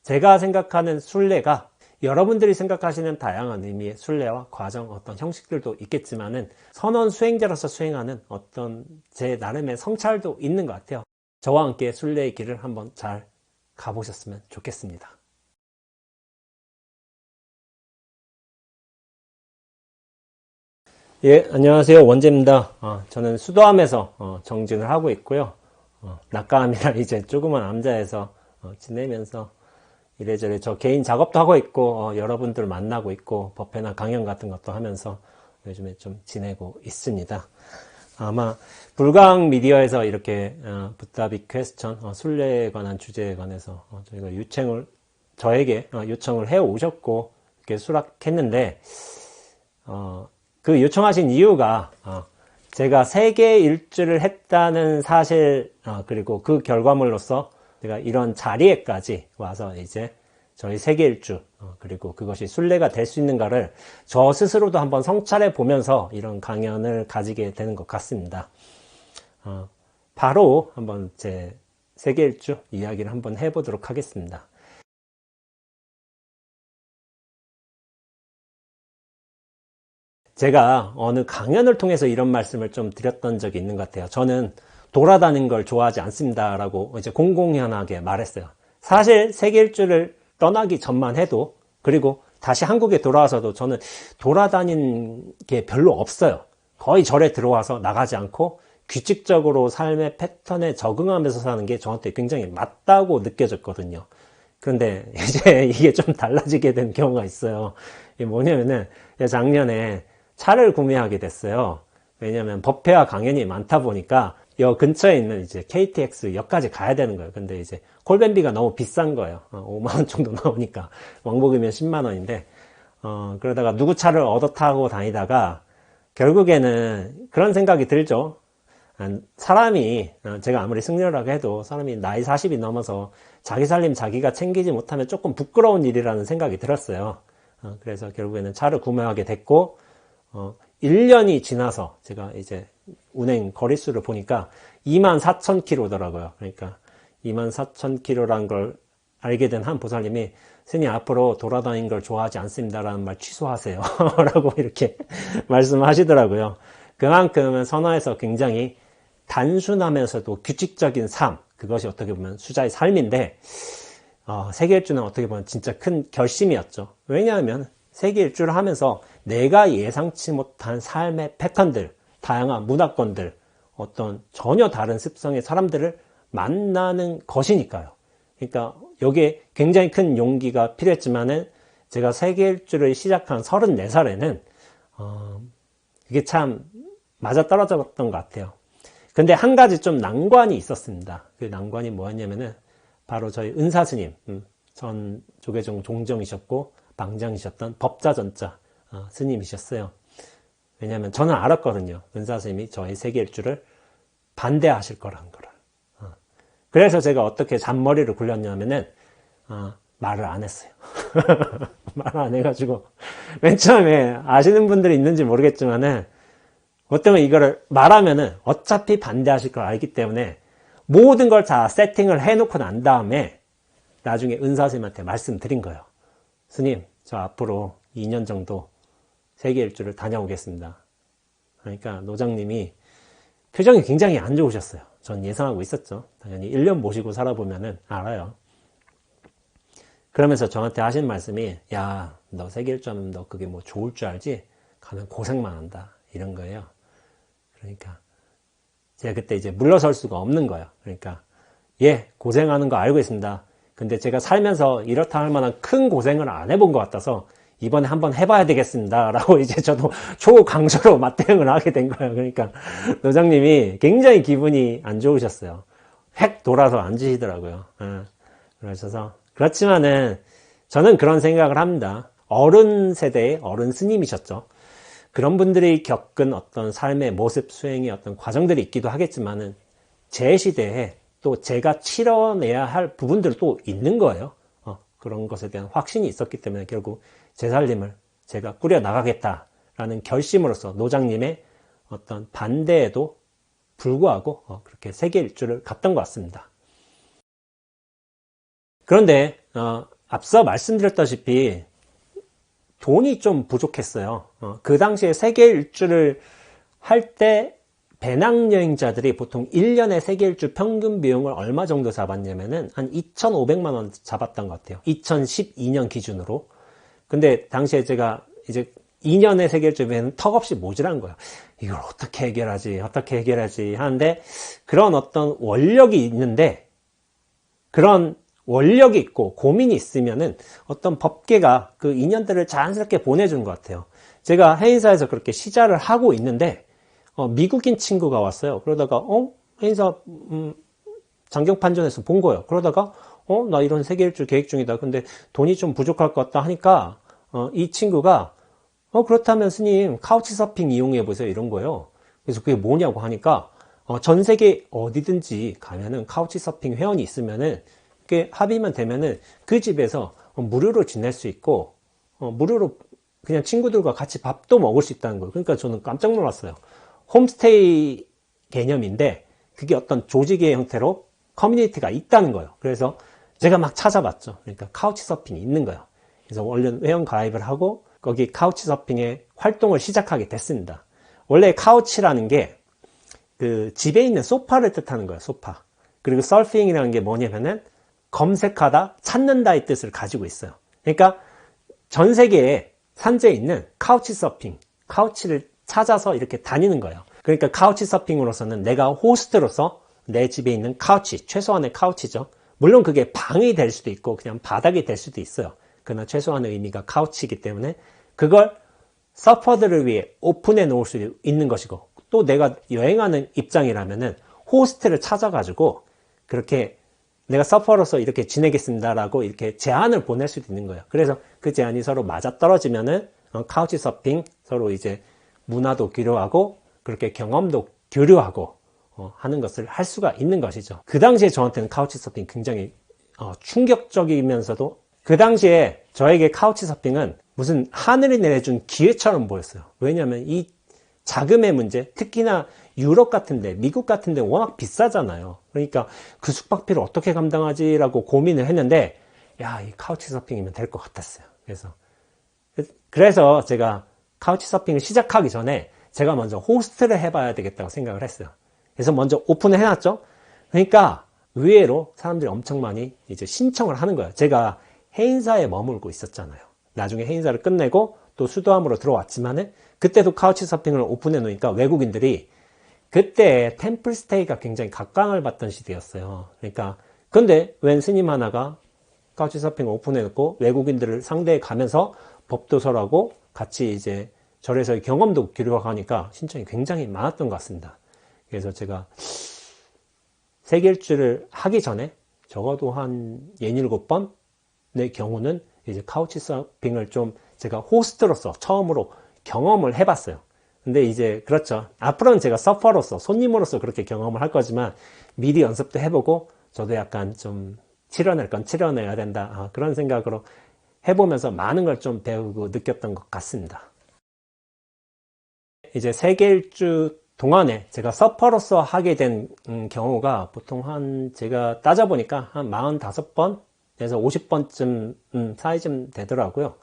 제가 생각하는 순례가 여러분들이 생각하시는 다양한 의미의 순례와 과정, 어떤 형식들도 있겠지만은 선원 수행자로서 수행하는 어떤 제 나름의 성찰도 있는 것 같아요. 저와 함께 순례의 길을 한번 잘 가보셨으면 좋겠습니다. 예, 안녕하세요. 원재입니다. 저는 수도암에서 정진을 하고 있고요. 낙가암이라 이제 조그만 암자에서 지내면서 이래저래 저 개인 작업도 하고 있고 여러분들 만나고 있고 법회나 강연 같은 것도 하면서 요즘에 좀 지내고 있습니다. 아마 불강 미디어에서 이렇게 붓다비 퀘스천 순례에 관한 주제에 관해서 저희가 저에게 요청을 해 오셨고 이렇게 수락했는데 그 요청하신 이유가 제가 세계 일주를 했다는 사실 그리고 그 결과물로서 제가 이런 자리에까지 와서 이제 저희 세계 일주 그리고 그것이 순례가 될 수 있는가를 저 스스로도 한번 성찰해 보면서 이런 강연을 가지게 되는 것 같습니다. 바로 한번 제 세계 일주 이야기를 한번 해보도록 하겠습니다. 제가 어느 강연을 통해서 이런 말씀을 좀 드렸던 적이 있는 것 같아요. 저는 돌아다니는 걸 좋아하지 않습니다라고 이제 공공연하게 말했어요. 사실 세계 일주를 떠나기 전만 해도 그리고 다시 한국에 돌아와서도 저는 돌아다닌 게 별로 없어요. 거의 절에 들어와서 나가지 않고 규칙적으로 삶의 패턴에 적응하면서 사는 게 저한테 굉장히 맞다고 느껴졌거든요. 그런데 이제 이게 좀 달라지게 된 경우가 있어요. 이게 뭐냐면은 작년에 차를 구매하게 됐어요. 왜냐면 법회와 강연이 많다 보니까 여 근처에 있는 이제 KTX 역까지 가야 되는 거예요. 근데 이제 콜밴비가 너무 비싼 거예요. 5만 원 정도 나오니까 왕복이면 10만 원인데 그러다가 누구 차를 얻어 타고 다니다가 결국에는 그런 생각이 들죠. 사람이 제가 아무리 승려라고 해도 사람이 나이 40이 넘어서 자기 살림 자기가 챙기지 못하면 조금 부끄러운 일이라는 생각이 들었어요. 그래서 결국에는 차를 구매하게 됐고 1년이 지나서 제가 이제 운행 거리수를 보니까 24,000km더라고요. 그러니까 24,000km란 걸 알게 된 한 보살님이 스님 앞으로 돌아다니는 걸 좋아하지 않습니다라는 말 취소하세요. 라고 이렇게 말씀하시더라고요. 그만큼 선화에서 굉장히 단순하면서도 규칙적인 삶, 그것이 어떻게 보면 수자의 삶인데 세계 일주는 어떻게 보면 진짜 큰 결심이었죠. 왜냐하면 세계 일주를 하면서 내가 예상치 못한 삶의 패턴들, 다양한 문화권들, 어떤 전혀 다른 습성의 사람들을 만나는 것이니까요. 그러니까 여기에 굉장히 큰 용기가 필요했지만은 제가 세계 일주를 시작한 34살에는 이게 참 맞아떨어졌던 것 같아요. 근데 한 가지 좀 난관이 있었습니다. 그 난관이 뭐였냐면은 바로 저희 은사스님, 전 조계종 종정이셨고 방장이셨던 법자전자 스님이셨어요. 왜냐하면 저는 알았거든요. 은사스님이 저의 세계 일주를 반대하실 거라는 거를. 그래서 제가 어떻게 잔머리를 굴렸냐면은 말을 안 했어요. 말을 안 해가지고 맨 처음에 아시는 분들이 있는지 모르겠지만은 어쩌면 이거를 말하면은 어차피 반대하실 걸 알기 때문에 모든 걸 다 세팅을 해놓고 난 다음에 나중에 은사스님한테 말씀드린 거예요. 스님, 저 앞으로 2년 정도 세계 일주를 다녀오겠습니다. 그러니까 노장님이 표정이 굉장히 안 좋으셨어요. 전 예상하고 있었죠. 당연히 1년 모시고 살아보면은 알아요. 그러면서 저한테 하신 말씀이 야, 너 세계 일주 하면 너 그게 뭐 좋을 줄 알지? 가면 고생만 한다. 이런 거예요. 그러니까 제가 그때 이제 물러설 수가 없는 거예요. 그러니까 예, 고생하는 거 알고 있습니다. 근데 제가 살면서 이렇다 할 만한 큰 고생을 안 해본 것 같아서 이번에 한번 해봐야 되겠습니다. 라고 이제 저도 초강조로 맞대응을 하게 된 거예요. 그러니까 노장님이 굉장히 기분이 안 좋으셨어요. 획 돌아서 앉으시더라고요. 그러셔서 그렇지만은 저는 그런 생각을 합니다. 어른 세대의 어른 스님이셨죠. 그런 분들이 겪은 어떤 삶의 모습 수행의 어떤 과정들이 있기도 하겠지만은 제 시대에 또 제가 치러내야 할 부분들도 있는 거예요. 그런 것에 대한 확신이 있었기 때문에 결국 제 살림을 제가 꾸려나가겠다라는 결심으로서 노장님의 어떤 반대에도 불구하고 그렇게 세계 일주를 갔던 것 같습니다. 그런데 앞서 말씀드렸다시피 돈이 좀 부족했어요. 그 당시에 세계 일주를 할 때 배낭여행자들이 보통 1년에 세계 일주 평균 비용을 얼마 정도 잡았냐면은 한 2,500만 원 잡았던 것 같아요. 2012년 기준으로. 근데 당시에 제가 이제 2년의 세계 일주면 턱없이 모자란 거예요. 이걸 어떻게 해결하지 하는데, 그런 어떤 원력이 있는데, 그런 원력이 있고 고민이 있으면은 어떤 법계가 그 인연들을 자연스럽게 보내주는 것 같아요. 제가 해인사에서 그렇게 시작을 하고 있는데 미국인 친구가 왔어요. 그러다가 해인사 장경판전에서 본 거예요. 그러다가 나 이런 세계 일주 계획 중이다. 근데 돈이 좀 부족할 것 같다 하니까 이 친구가 그렇다면 스님 카우치 서핑 이용해 보세요, 이런 거예요. 그래서 그게 뭐냐고 하니까 전 세계 어디든지 가면은 카우치 서핑 회원이 있으면은 합의만 되면은 그 집에서 무료로 지낼 수 있고 무료로 그냥 친구들과 같이 밥도 먹을 수 있다는 거예요. 그러니까 저는 깜짝 놀랐어요. 홈스테이 개념인데 그게 어떤 조직의 형태로 커뮤니티가 있다는 거예요. 그래서 제가 막 찾아봤죠. 그러니까 카우치 서핑이 있는 거예요. 그래서 얼른 회원 가입을 하고 거기 카우치 서핑의 활동을 시작하게 됐습니다. 원래 카우치라는 게 그 집에 있는 소파를 뜻하는 거예요. 소파. 그리고 서핑이라는 게 뭐냐면은 검색하다, 찾는다의 뜻을 가지고 있어요. 그러니까 전 세계에 산재에 있는 카우치 서핑, 카우치를 찾아서 이렇게 다니는 거예요. 그러니까 카우치 서핑으로서는 내가 호스트로서 내 집에 있는 카우치, 최소한의 카우치죠. 물론 그게 방이 될 수도 있고 그냥 바닥이 될 수도 있어요. 그러나 최소한의 의미가 카우치이기 때문에 그걸 서퍼들을 위해 오픈해 놓을 수 있는 것이고, 또 내가 여행하는 입장이라면은 호스트를 찾아가지고 그렇게 내가 서퍼로서 이렇게 지내겠습니다라고 이렇게 제안을 보낼 수도 있는 거예요. 그래서 그 제안이 서로 맞아떨어지면은 카우치 서핑, 서로 이제 문화도 교류하고 그렇게 경험도 교류하고 하는 것을 할 수가 있는 것이죠. 그 당시에 저한테는 카우치 서핑 굉장히 충격적이면서도, 그 당시에 저에게 카우치 서핑은 무슨 하늘이 내려준 기회처럼 보였어요. 왜냐하면 이 자금의 문제, 특히나 유럽 같은데, 미국 같은데 워낙 비싸잖아요. 그러니까 그 숙박비를 어떻게 감당하지라고 고민을 했는데, 이 카우치 서핑이면 될 것 같았어요. 그래서 제가 카우치 서핑을 시작하기 전에 제가 먼저 호스트를 해봐야 되겠다고 생각을 했어요. 그래서 먼저 오픈을 해놨죠. 그러니까 의외로 사람들이 엄청 많이 이제 신청을 하는 거예요. 제가 해인사에 머물고 있었잖아요. 나중에 해인사를 끝내고 또 수도함으로 들어왔지만은 그때도 카우치 서핑을 오픈해 놓으니까 외국인들이, 그때 템플 스테이가 굉장히 각광을 받던 시대였어요. 그러니까 근데 웬 스님 하나가 카우치 서핑을 오픈해 놓고 외국인들을 상대해 가면서 법도설하고 같이 이제 절에서의 경험도 교류하고 하니까 신청이 굉장히 많았던 것 같습니다. 그래서 제가 세계 일주를 하기 전에 적어도 한 67번의 경우는 이제 카우치 서핑을 좀 제가 호스트로서 처음으로 경험을 해봤어요. 근데 이제 그렇죠. 앞으로는 제가 서퍼로서, 손님으로서 그렇게 경험을 할 거지만 미리 연습도 해보고 저도 약간 좀 치러낼 건 치러내야 된다. 그런 생각으로 해보면서 많은 걸 좀 배우고 느꼈던 것 같습니다. 이제 세계 일주 동안에 제가 서퍼로서 하게 된 경우가 보통 제가 따져보니까 한 45번에서 50번쯤 사이쯤 되더라고요.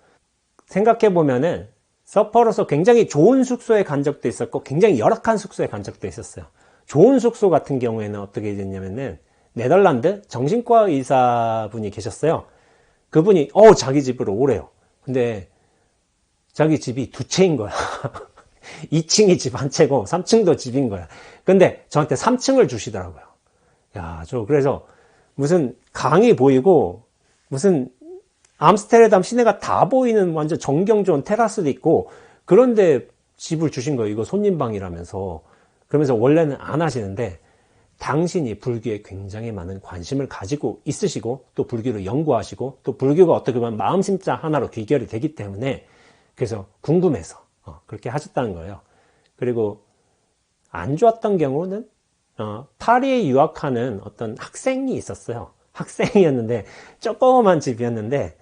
생각해보면은 서퍼로서 굉장히 좋은 숙소에 간 적도 있었고 굉장히 열악한 숙소에 간 적도 있었어요. 좋은 숙소 같은 경우에는 어떻게 됐냐면은 네덜란드 정신과 의사분이 계셨어요. 그분이 자기 집으로 오래요. 근데 자기 집이 두 채인 거야. 2층이 집 한 채고 3층도 집인 거야. 근데 저한테 3층을 주시더라고요. 저 그래서 무슨 강이 보이고 무슨 암스테르담 시내가 다 보이는 완전 정경 좋은 테라스도 있고, 그런데 집을 주신 거예요. 이거 손님방이라면서. 그러면서 원래는 안 하시는데 당신이 불교에 굉장히 많은 관심을 가지고 있으시고 또 불교를 연구하시고 또 불교가 어떻게 보면 마음심자 하나로 귀결이 되기 때문에, 그래서 궁금해서 그렇게 하셨다는 거예요. 그리고 안 좋았던 경우는 파리에 유학하는 어떤 학생이 있었어요. 학생이었는데 조그만 집이었는데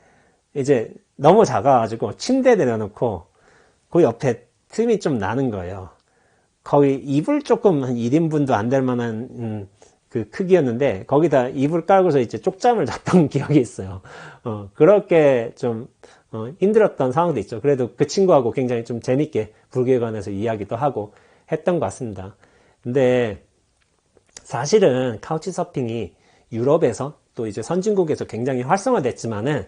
이제 너무 작아가지고 침대 내려놓고 그 옆에 틈이 좀 나는 거예요. 거의 이불 조금 한 1인분도 안 될 만한 그 크기였는데 거기다 이불 깔고서 이제 쪽잠을 잤던 기억이 있어요. 그렇게 좀 힘들었던 상황도 있죠. 그래도 그 친구하고 굉장히 좀 재밌게 불교에 관해서 이야기도 하고 했던 것 같습니다. 근데 사실은 카우치 서핑이 유럽에서 또 이제 선진국에서 굉장히 활성화됐지만은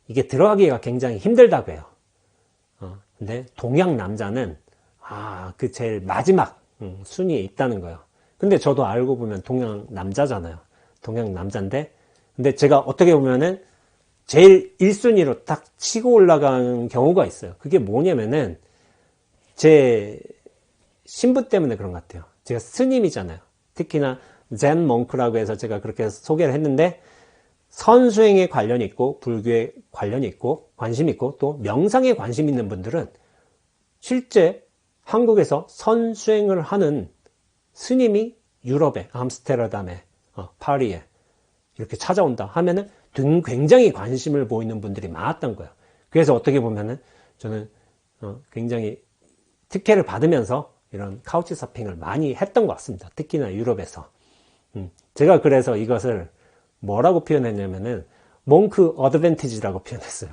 이게 들어가기가 굉장히 힘들다고 해요. 근데 동양 남자는 그 제일 마지막 순위에 있다는 거예요. 근데 저도 알고 보면 동양 남자잖아요. 동양 남자인데, 근데 제가 어떻게 보면은 제일 1순위로 딱 치고 올라가는 경우가 있어요. 그게 뭐냐면은 제 신분 때문에 그런 것 같아요. 제가 스님이잖아요. 특히나 젠 몽크라고 해서 제가 그렇게 소개를 했는데 선수행에 관련이 있고 불교에 관련이 있고 관심이 있고 또 명상에 관심 있는 분들은 실제 한국에서 선수행을 하는 스님이 유럽에 암스테르담에 파리에 이렇게 찾아온다 하면은 굉장히 관심을 보이는 분들이 많았던 거예요. 그래서 어떻게 보면은 저는 굉장히 특혜를 받으면서 이런 카우치 서핑을 많이 했던 것 같습니다. 특히나 유럽에서. 제가 그래서 이것을 뭐라고 표현했냐면은 몽크 어드밴티지라고 표현했어요.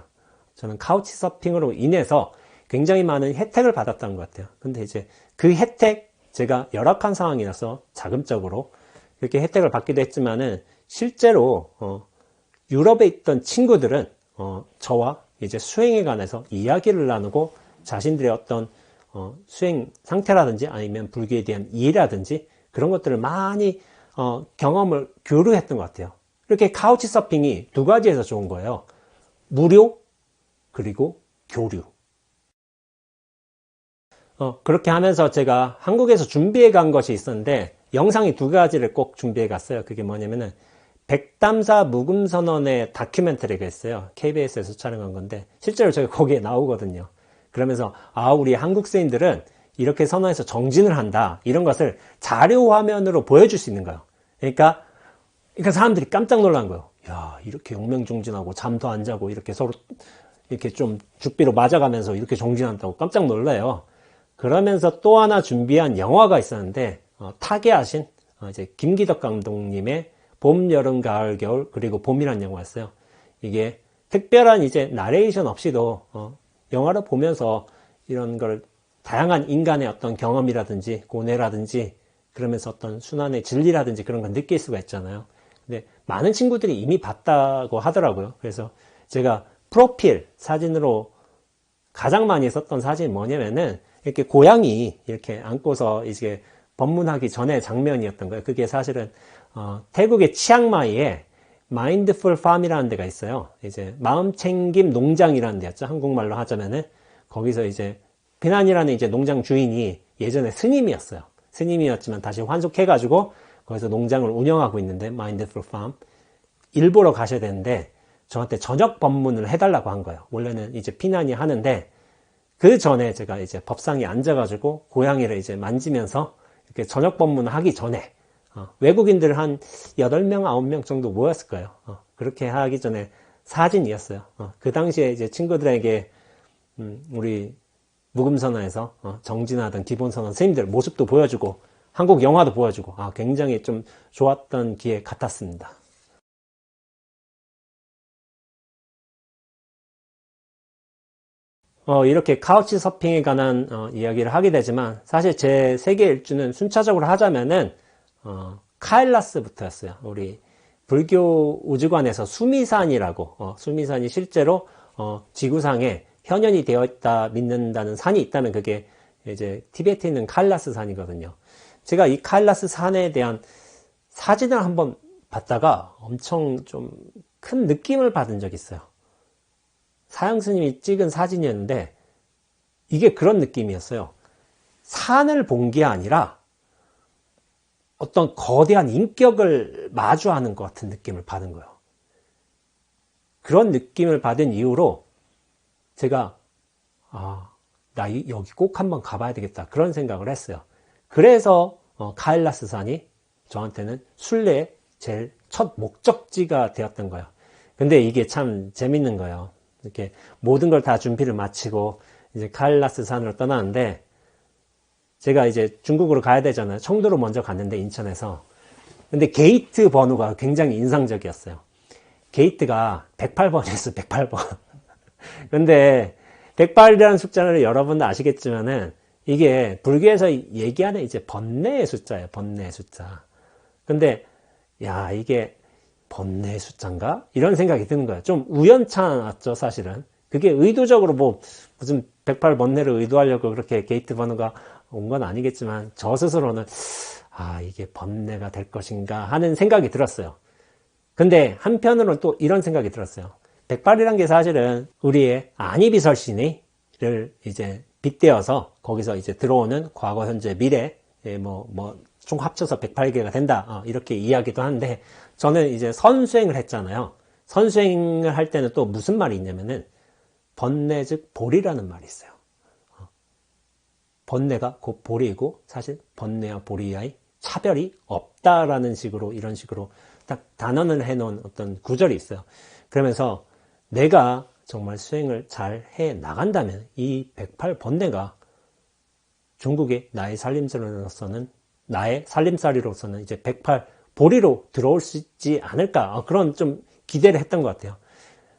저는 카우치 서핑으로 인해서 굉장히 많은 혜택을 받았던 것 같아요. 근데 이제 그 혜택, 제가 열악한 상황이라서 자금적으로 그렇게 혜택을 받기도 했지만은 실제로 유럽에 있던 친구들은 저와 이제 수행에 관해서 이야기를 나누고 자신들의 어떤 수행 상태라든지 아니면 불교에 대한 이해라든지 그런 것들을 많이 경험을 교류했던 것 같아요. 이렇게 카우치 서핑이 두 가지에서 좋은 거예요. 무료 그리고 교류. 그렇게 하면서 제가 한국에서 준비해 간 것이 있었는데 영상이 두 가지를 꼭 준비해 갔어요. 그게 뭐냐면은 백담사 묵음선언의 다큐멘터리가 있어요. KBS에서 촬영한 건데 실제로 제가 거기에 나오거든요. 그러면서 우리 한국세인들은 이렇게 선언해서 정진을 한다. 이런 것을 자료 화면으로 보여줄 수 있는 거예요. 그러니까 사람들이 깜짝 놀란 거예요. 야, 이렇게 용맹정진하고 잠도 안 자고 이렇게 서로 이렇게 좀 죽비로 맞아가면서 이렇게 정진한다고 깜짝 놀라요. 그러면서 또 하나 준비한 영화가 있었는데 타계하신 이제 김기덕 감독님의 봄, 여름, 가을, 겨울 그리고 봄이라는 영화였어요. 이게 특별한 이제 나레이션 없이도 영화를 보면서 이런 걸 다양한 인간의 어떤 경험이라든지 고뇌라든지 그러면서 어떤 순환의 진리라든지 그런 걸 느낄 수가 있잖아요. 근데 많은 친구들이 이미 봤다고 하더라고요. 그래서 제가 프로필 사진으로 가장 많이 썼던 사진이 뭐냐면은 이렇게 고양이 이렇게 안고서 이제 법문하기 전에 장면이었던 거예요. 그게 사실은 태국의 치앙마이에 마인드풀 팜이라는 데가 있어요. 이제 마음챙김 농장이라는 데였죠. 한국말로 하자면은 거기서 이제 비난이라는 이제 농장 주인이 예전에 스님이었어요. 스님이었지만 다시 환속해가지고 거기서 농장을 운영하고 있는데 마인드풀 팜 일보러 가셔야 되는데 저한테 저녁 법문을 해달라고 한 거예요. 원래는 이제 피난이 하는데 그 전에 제가 이제 법상에 앉아가지고 고양이를 이제 만지면서 이렇게 저녁 법문을 하기 전에 외국인들 한 8명, 9명 정도 모였을 거예요. 그렇게 하기 전에 사진이었어요. 그 당시에 이제 친구들에게 우리 묵음선언에서 정진하던 기본선언 선생님들 모습도 보여주고 한국 영화도 보여주고 굉장히 좀 좋았던 기회 같았습니다. 이렇게 카우치 서핑에 관한 이야기를 하게 되지만 사실 제 세계 일주는 순차적으로 하자면은 카일라스부터였어요. 우리 불교 우주관에서 수미산이라고 수미산이 실제로 지구상에 현현이 되어 있다 믿는다는 산이 있다면 그게 이제 티베트에 있는 카일라스 산이거든요. 제가 이 카일라스 산에 대한 사진을 한번 봤다가 엄청 좀 큰 느낌을 받은 적이 있어요. 사형 스님이 찍은 사진이었는데 이게 그런 느낌이었어요. 산을 본 게 아니라 어떤 거대한 인격을 마주하는 것 같은 느낌을 받은 거예요. 그런 느낌을 받은 이후로 제가 나 여기 꼭 한번 가봐야 되겠다 그런 생각을 했어요. 그래서 카일라스 산이 저한테는 순례의 제일 첫 목적지가 되었던 거예요. 근데 이게 참 재밌는 거예요. 이렇게 모든 걸 다 준비를 마치고 이제 카일라스 산으로 떠나는데 제가 이제 중국으로 가야 되잖아요. 청도로 먼저 갔는데 인천에서 근데 게이트 번호가 굉장히 인상적이었어요. 게이트가 108번이었어요. 108번. 근데 108이라는 숫자를 여러분도 아시겠지만은 이게 불교에서 얘기하는 이제 번뇌의 숫자예요. 번뇌의 숫자. 근데 야, 이게 번뇌의 숫자인가? 이런 생각이 드는 거예요. 좀 우연찮았죠, 사실은. 그게 의도적으로 뭐 무슨 108 번뇌를 의도하려고 그렇게 게이트 번호가 온 건 아니겠지만 저 스스로는 아, 이게 번뇌가 될 것인가 하는 생각이 들었어요. 근데 한편으로는 또 이런 생각이 들었어요. 108이란 게 사실은 우리의 안이비설신을 이제 빗대어서 거기서 이제 들어오는 과거, 현재, 미래, 총 합쳐서 108개가 된다. 이렇게 이야기도 하는데 저는 이제 선수행을 했잖아요. 선수행을 할 때는 또 무슨 말이 있냐면은 번뇌 즉 보리라는 말이 있어요. 번뇌가 곧 보리이고 사실 번뇌와 보리와의 차별이 없다라는 식으로 이런 식으로 딱 단언을 해놓은 어떤 구절이 있어요. 그러면서 내가 정말 수행을 잘 해 나간다면 이 108 번뇌가 중국의 나의 살림살이로서는 이제 108 보리로 들어올 수 있지 않을까 그런 좀 기대를 했던 것 같아요.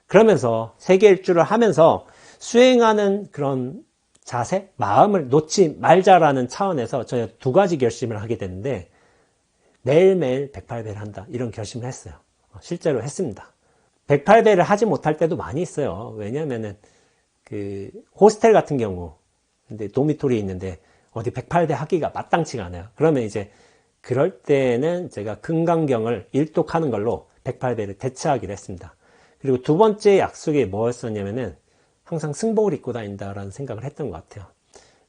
그러면서 세계 일주를 하면서 수행하는 그런 자세, 마음을 놓지 말자라는 차원에서 저희가 두 가지 결심을 하게 됐는데 매일매일 108배를 한다 이런 결심을 했어요. 실제로 했습니다. 108배를 하지 못할 때도 많이 있어요. 왜냐면은 그 호스텔 같은 경우 근데 도미토리에 있는데 어디 108배 하기가 마땅치가 않아요. 그러면 이제 그럴 때는 제가 금강경을 일독하는 걸로 108배를 대체하기로 했습니다. 그리고 두 번째 약속이 뭐였었냐면은 항상 승복을 입고 다닌다라는 생각을 했던 것 같아요.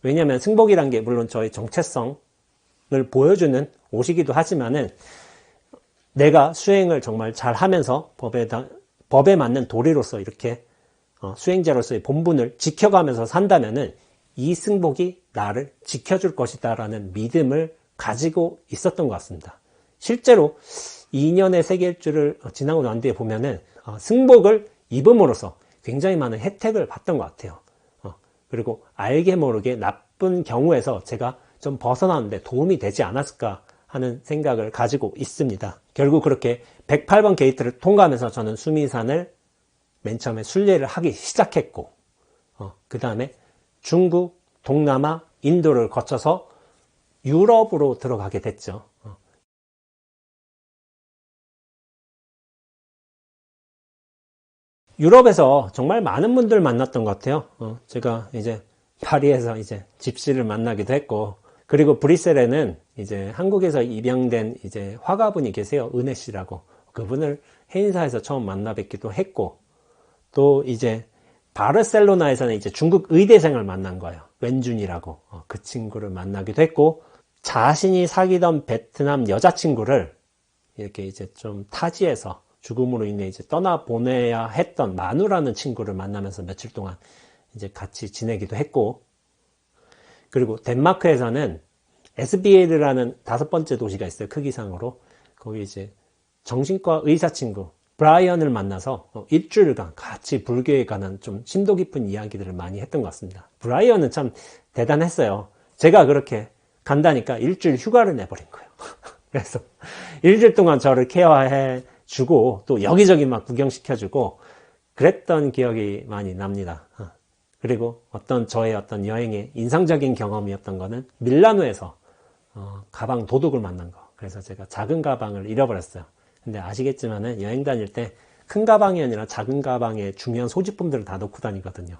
왜냐하면 승복이란 게 물론 저의 정체성을 보여주는 옷이기도 하지만은 내가 수행을 정말 잘 하면서 법에 맞는 도리로서 이렇게 수행자로서의 본분을 지켜가면서 산다면은 이 승복이 나를 지켜줄 것이다 라는 믿음을 가지고 있었던 것 같습니다. 실제로 2년의 세계 일주를 지나고 난 뒤에 보면은 승복을 입음으로써 굉장히 많은 혜택을 봤던 것 같아요. 그리고 알게 모르게 나쁜 경우에서 제가 좀 벗어나는데 도움이 되지 않았을까 하는 생각을 가지고 있습니다. 결국 그렇게 108번 게이트를 통과하면서 저는 수미산을 맨 처음에 순례를 하기 시작했고 그 다음에 중국, 동남아, 인도를 거쳐서 유럽으로 들어가게 됐죠. 유럽에서 정말 많은 분들 만났던 것 같아요. 제가 이제 파리에서 이제 집시를 만나기도 했고, 그리고 브뤼셀에는 이제 한국에서 입양된 이제 화가분이 계세요. 은혜 씨라고. 그분을 해인사에서 처음 만나 뵙기도 했고, 또 이제 바르셀로나에서는 이제 중국 의대생을 만난 거예요. 웬준이라고. 그 친구를 만나기도 했고, 자신이 사귀던 베트남 여자친구를 이렇게 이제 좀 타지에서 죽음으로 인해 이제 떠나보내야 했던 마누라는 친구를 만나면서 며칠 동안 이제 같이 지내기도 했고, 그리고 덴마크에서는 에스비에르라는 5번째 도시가 있어요. 크기상으로. 거기 이제 정신과 의사 친구 브라이언을 만나서 일주일간 같이 불교에 관한 좀 심도 깊은 이야기들을 많이 했던 것 같습니다. 브라이언은 참 대단했어요. 제가 그렇게 간다니까 일주일 휴가를 내버린 거예요. 그래서 일주일 동안 저를 케어해 주고 또 여기저기 막 구경시켜주고 그랬던 기억이 많이 납니다. 그리고 저의 어떤 여행의 인상적인 경험이었던 거는 밀라노에서 가방 도둑을 만난 거. 그래서 제가 작은 가방을 잃어버렸어요. 근데 아시겠지만은 여행 다닐 때 큰 가방이 아니라 작은 가방에 중요한 소지품들을 다 넣고 다니거든요.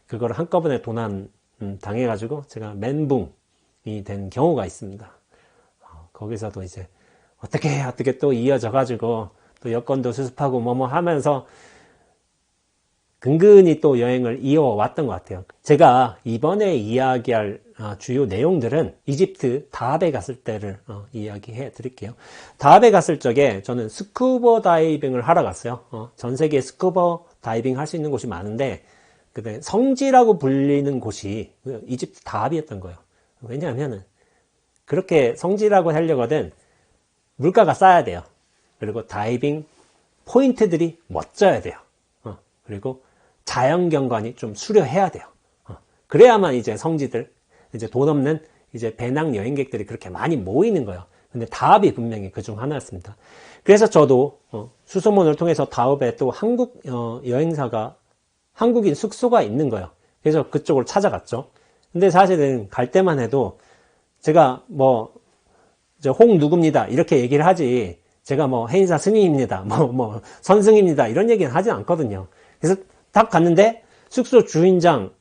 그걸 한꺼번에 도난 당해가지고 제가 멘붕이 된 경우가 있습니다. 거기서도 이제 어떻게 또 이어져가지고 또 여권도 수습하고 뭐뭐 하면서 근근히 또 여행을 이어왔던 것 같아요. 제가 이번에 이야기할 주요 내용들은 이집트 다합에 갔을 때를 이야기해 드릴게요. 다합에 갔을 적에 저는 스쿠버 다이빙을 하러 갔어요. 전 세계에 스쿠버 다이빙 할 수 있는 곳이 많은데 성지라고 불리는 곳이 이집트 다합이었던 거예요. 왜냐하면 그렇게 성지라고 하려거든 물가가 싸야 돼요. 그리고 다이빙 포인트들이 멋져야 돼요. 그리고 자연경관이 좀 수려해야 돼요. 그래야만 이제 성지들, 이제 돈 없는 이제 배낭 여행객들이 그렇게 많이 모이는 거예요. 근데 다합이 분명히 그중 하나였습니다. 그래서 저도 수소문을 통해서 다합에 또 한국 여행사가 한국인 숙소가 있는 거예요. 그래서 그쪽으로 찾아갔죠. 근데 사실은 갈 때만 해도 제가 뭐 홍 누구입니다 이렇게 얘기를 하지, 제가 뭐 해인사 스님입니다, 뭐 선승입니다 이런 얘기는 하진 않거든요. 그래서 딱 갔는데 숙소 주인장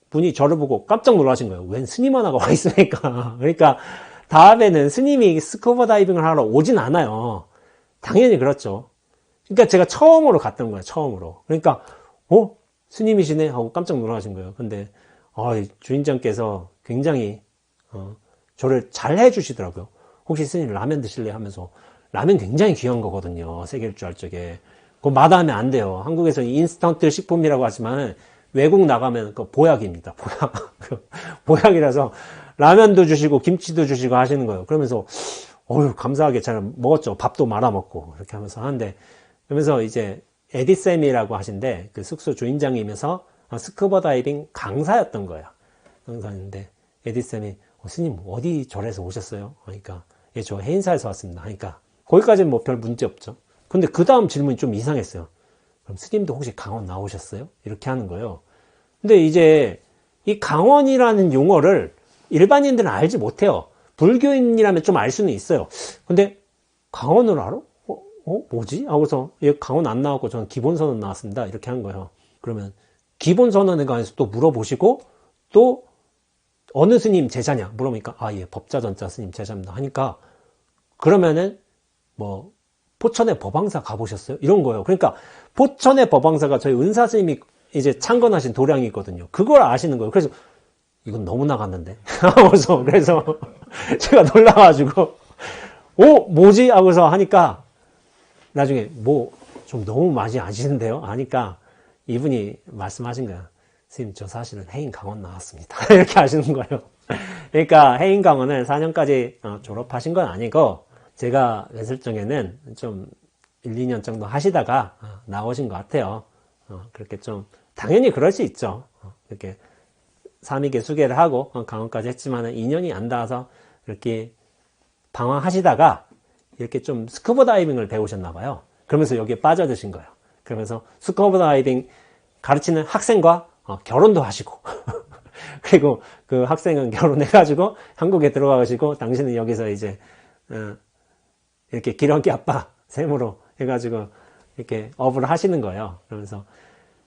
분이 저를 보고 깜짝 놀라신 거예요. 웬 스님 하나가 와 있으니까. 그러니까 다음에는 스님이 스쿠버 다이빙을 하러 오진 않아요. 당연히 그렇죠. 그러니까 제가 처음으로 갔던 거예요. 처음으로. 그러니까 스님이시네 하고 깜짝 놀라신 거예요. 근데 주인장께서 굉장히 저를 잘 해주시더라고요. 혹시 스님 라면 드실래요? 하면서. 라면 굉장히 귀한 거거든요. 세계일주 할 적에. 그거 마다하면 안 돼요. 한국에서 인스턴트 식품이라고 하지만 외국 나가면 그 보약입니다. 보약이라서 라면도 주시고 김치도 주시고 하시는 거예요. 그러면서 감사하게 잘 먹었죠. 밥도 말아 먹고 이렇게 하면서 하는데, 그러면서 이제 에디쌤이라고 하신데 그 숙소 주인장이면서 스쿠버 다이빙 강사였던 거예요. 강사였는데 에디쌤이 스님 어디 절에서 오셨어요? 그러니까 저 해인사에서 왔습니다. 그러니까 거기까지는 뭐 별 문제 없죠. 근데 그 다음 질문이 좀 이상했어요. 그럼 스님도 혹시 강원 나오셨어요? 이렇게 하는 거예요. 근데 이제 이 강원이라는 용어를 일반인들은 알지 못해요. 불교인이라면 좀 알 수는 있어요. 근데 강원을 알아? 뭐지? 하고서 얘 강원 안 나왔고 저는 기본선언 나왔습니다. 이렇게 한 거예요. 그러면 기본선언에 관해서 또 물어보시고, 또 어느 스님 제자냐 물어보니까 예 법자전자 스님 제자입니다 하니까, 그러면은 뭐 포천의 법왕사 가보셨어요? 이런 거예요. 그러니까 포천의 법왕사가 저희 은사 스님이 이제 창건하신 도량이거든요. 그걸 아시는 거예요. 그래서 이건 너무 나갔는데 그래서 제가 놀라가지고 뭐지? 하고서 하니까 나중에 뭐 좀 너무 많이 아시는데요? 하니까 이분이 말씀하신 거예요. 스님 저 사실은 해인 강원 나왔습니다. 이렇게 하시는 거예요. 그러니까 해인 강원을 4년까지 졸업하신 건 아니고, 제가 왼설정에는 좀 1, 2년 정도 하시다가 나오신 것 같아요. 그렇게 좀 당연히 그럴 수 있죠. 이렇게 삼위계 수계를 하고 강원까지 했지만 2년이 안 닿아서 이렇게 방황하시다가 이렇게 좀 스쿠버 다이빙을 배우셨나 봐요. 그러면서 여기에 빠져드신 거예요. 그러면서 스쿠버 다이빙 가르치는 학생과 결혼도 하시고 그리고 그 학생은 결혼해가지고 한국에 들어가시고, 당신은 여기서 이제 이렇게 기러기 아빠 셈으로 해가지고 이렇게 업을 하시는 거예요. 그러면서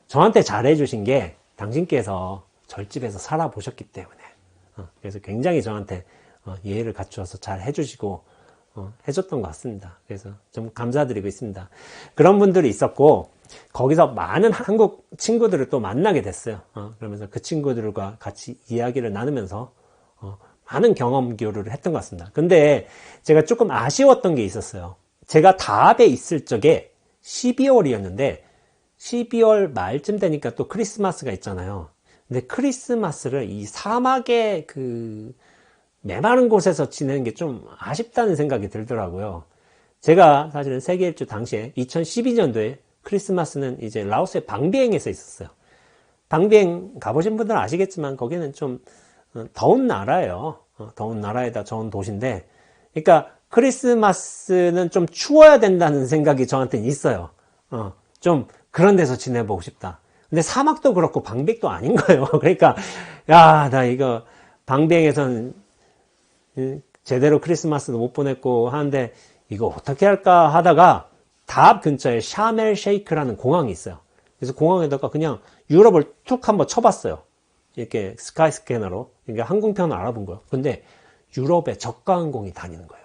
저한테 잘해주신 게 당신께서 절집에서 살아보셨기 때문에, 그래서 굉장히 저한테 예의를 갖추어서 잘 해주시고 해줬던 것 같습니다. 그래서 좀 감사드리고 있습니다. 그런 분들이 있었고, 거기서 많은 한국 친구들을 또 만나게 됐어요. 그러면서 그 친구들과 같이 이야기를 나누면서 많은 경험 교류를 했던 것 같습니다. 근데 제가 조금 아쉬웠던 게 있었어요. 제가 다합에 있을 적에 12월이었는데 12월 말쯤 되니까 또 크리스마스가 있잖아요. 근데 크리스마스를 이 사막의 그 메마른 곳에서 지내는 게 좀 아쉽다는 생각이 들더라고요. 제가 사실은 세계 일주 당시에 2012년도에 크리스마스는 이제 라오스의 방비행에서 있었어요. 방비행 가보신 분들은 아시겠지만 거기는 좀 더운 나라예요. 더운 나라에다 좋은 도시인데, 그러니까 크리스마스는 좀 추워야 된다는 생각이 저한테는 있어요. 좀 그런 데서 지내보고 싶다. 근데 사막도 그렇고 방백도 아닌 거예요. 그러니까 나 이거 방비행에서는 제대로 크리스마스도 못 보냈고 하는데 이거 어떻게 할까 하다가 다합 근처에 샤멜 셰이크라는 공항이 있어요. 그래서 공항에다가 그냥 유럽을 툭 한번 쳐봤어요. 이렇게 스카이 스캐너로. 그러니까 항공편을 알아본 거예요. 근데 유럽에 저가 항공이 다니는 거예요.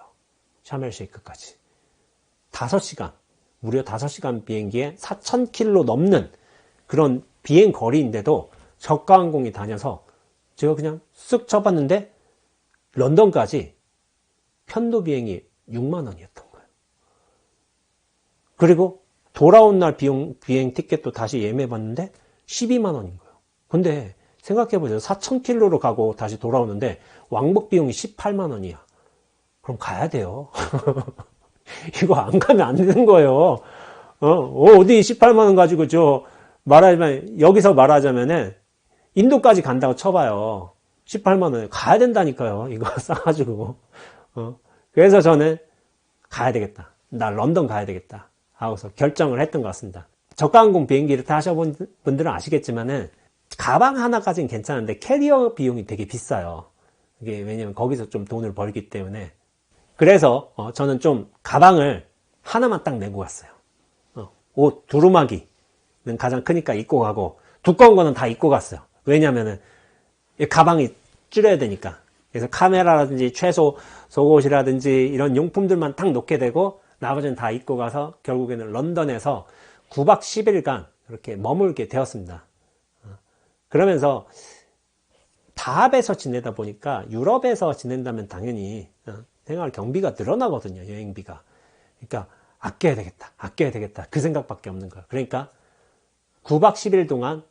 샤멜 셰이크까지 5시간, 무려 5시간 비행기에 4,000km 넘는 그런 비행 거리인데도 저가 항공이 다녀서 제가 그냥 쓱 쳐봤는데 런던까지 편도 비행이 6만 원이었던 거예요. 그리고 돌아온 날 비행 티켓도 다시 예매해봤는데 12만 원인 거예요. 근데 생각해보세요. 4,000km로 가고 다시 돌아오는데 왕복 비용이 18만 원이야. 그럼 가야 돼요. 이거 안 가면 안 되는 거예요. 어디 18만 원 가지고 여기서 말하자면은 인도까지 간다고 쳐봐요. 18만 원에 가야 된다니까요. 이거 싸가지고. 그래서 저는 가야 되겠다. 나 런던 가야 되겠다. 하고서 결정을 했던 것 같습니다. 저가항공 비행기를 타셔본 분들은 아시겠지만은 가방 하나까지는 괜찮은데 캐리어 비용이 되게 비싸요. 이게 왜냐면 거기서 좀 돈을 벌기 때문에. 그래서 저는 좀 가방을 하나만 딱 메고 갔어요. 옷 두루마기는 가장 크니까 입고 가고 두꺼운 거는 다 입고 갔어요. 왜냐면은 가방이 줄여야 되니까. 그래서 카메라라든지 최소 속옷이라든지 이런 용품들만 딱 놓게 되고 나머지는 다 입고 가서 결국에는 런던에서 9박 10일간 그렇게 머물게 되었습니다. 그러면서 답에서 지내다 보니까 유럽에서 지낸다면 당연히 생활 경비가 늘어나거든요. 여행비가. 그러니까 아껴야 되겠다. 그 생각밖에 없는 거예요. 그러니까 9박 10일 동안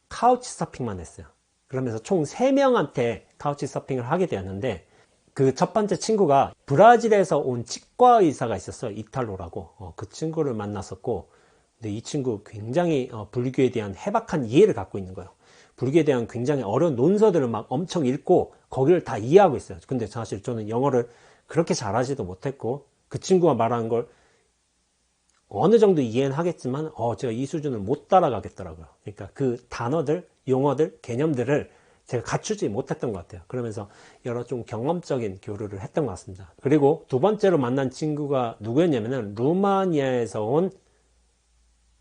카우치 서핑만 했어요. 그러면서 총 3명한테 카우치 서핑을 하게 되었는데 그 첫 번째 친구가 브라질에서 온 치과 의사가 있었어요. 이탈로라고. 그 친구를 만났었고, 근데 이 친구 굉장히 불교에 대한 해박한 이해를 갖고 있는 거예요. 불교에 대한 굉장히 어려운 논서들을 막 엄청 읽고 거기를 다 이해하고 있어요. 근데 사실 저는 영어를 그렇게 잘하지도 못했고 그 친구가 말하는 걸 어느 정도 이해는 하겠지만 제가 이 수준을 못 따라가겠더라고요. 그러니까 그 단어들, 용어들, 개념들을 제가 갖추지 못했던 것 같아요. 그러면서 여러 좀 경험적인 교류를 했던 것 같습니다. 그리고 두 번째로 만난 친구가 누구였냐면은 루마니아에서 온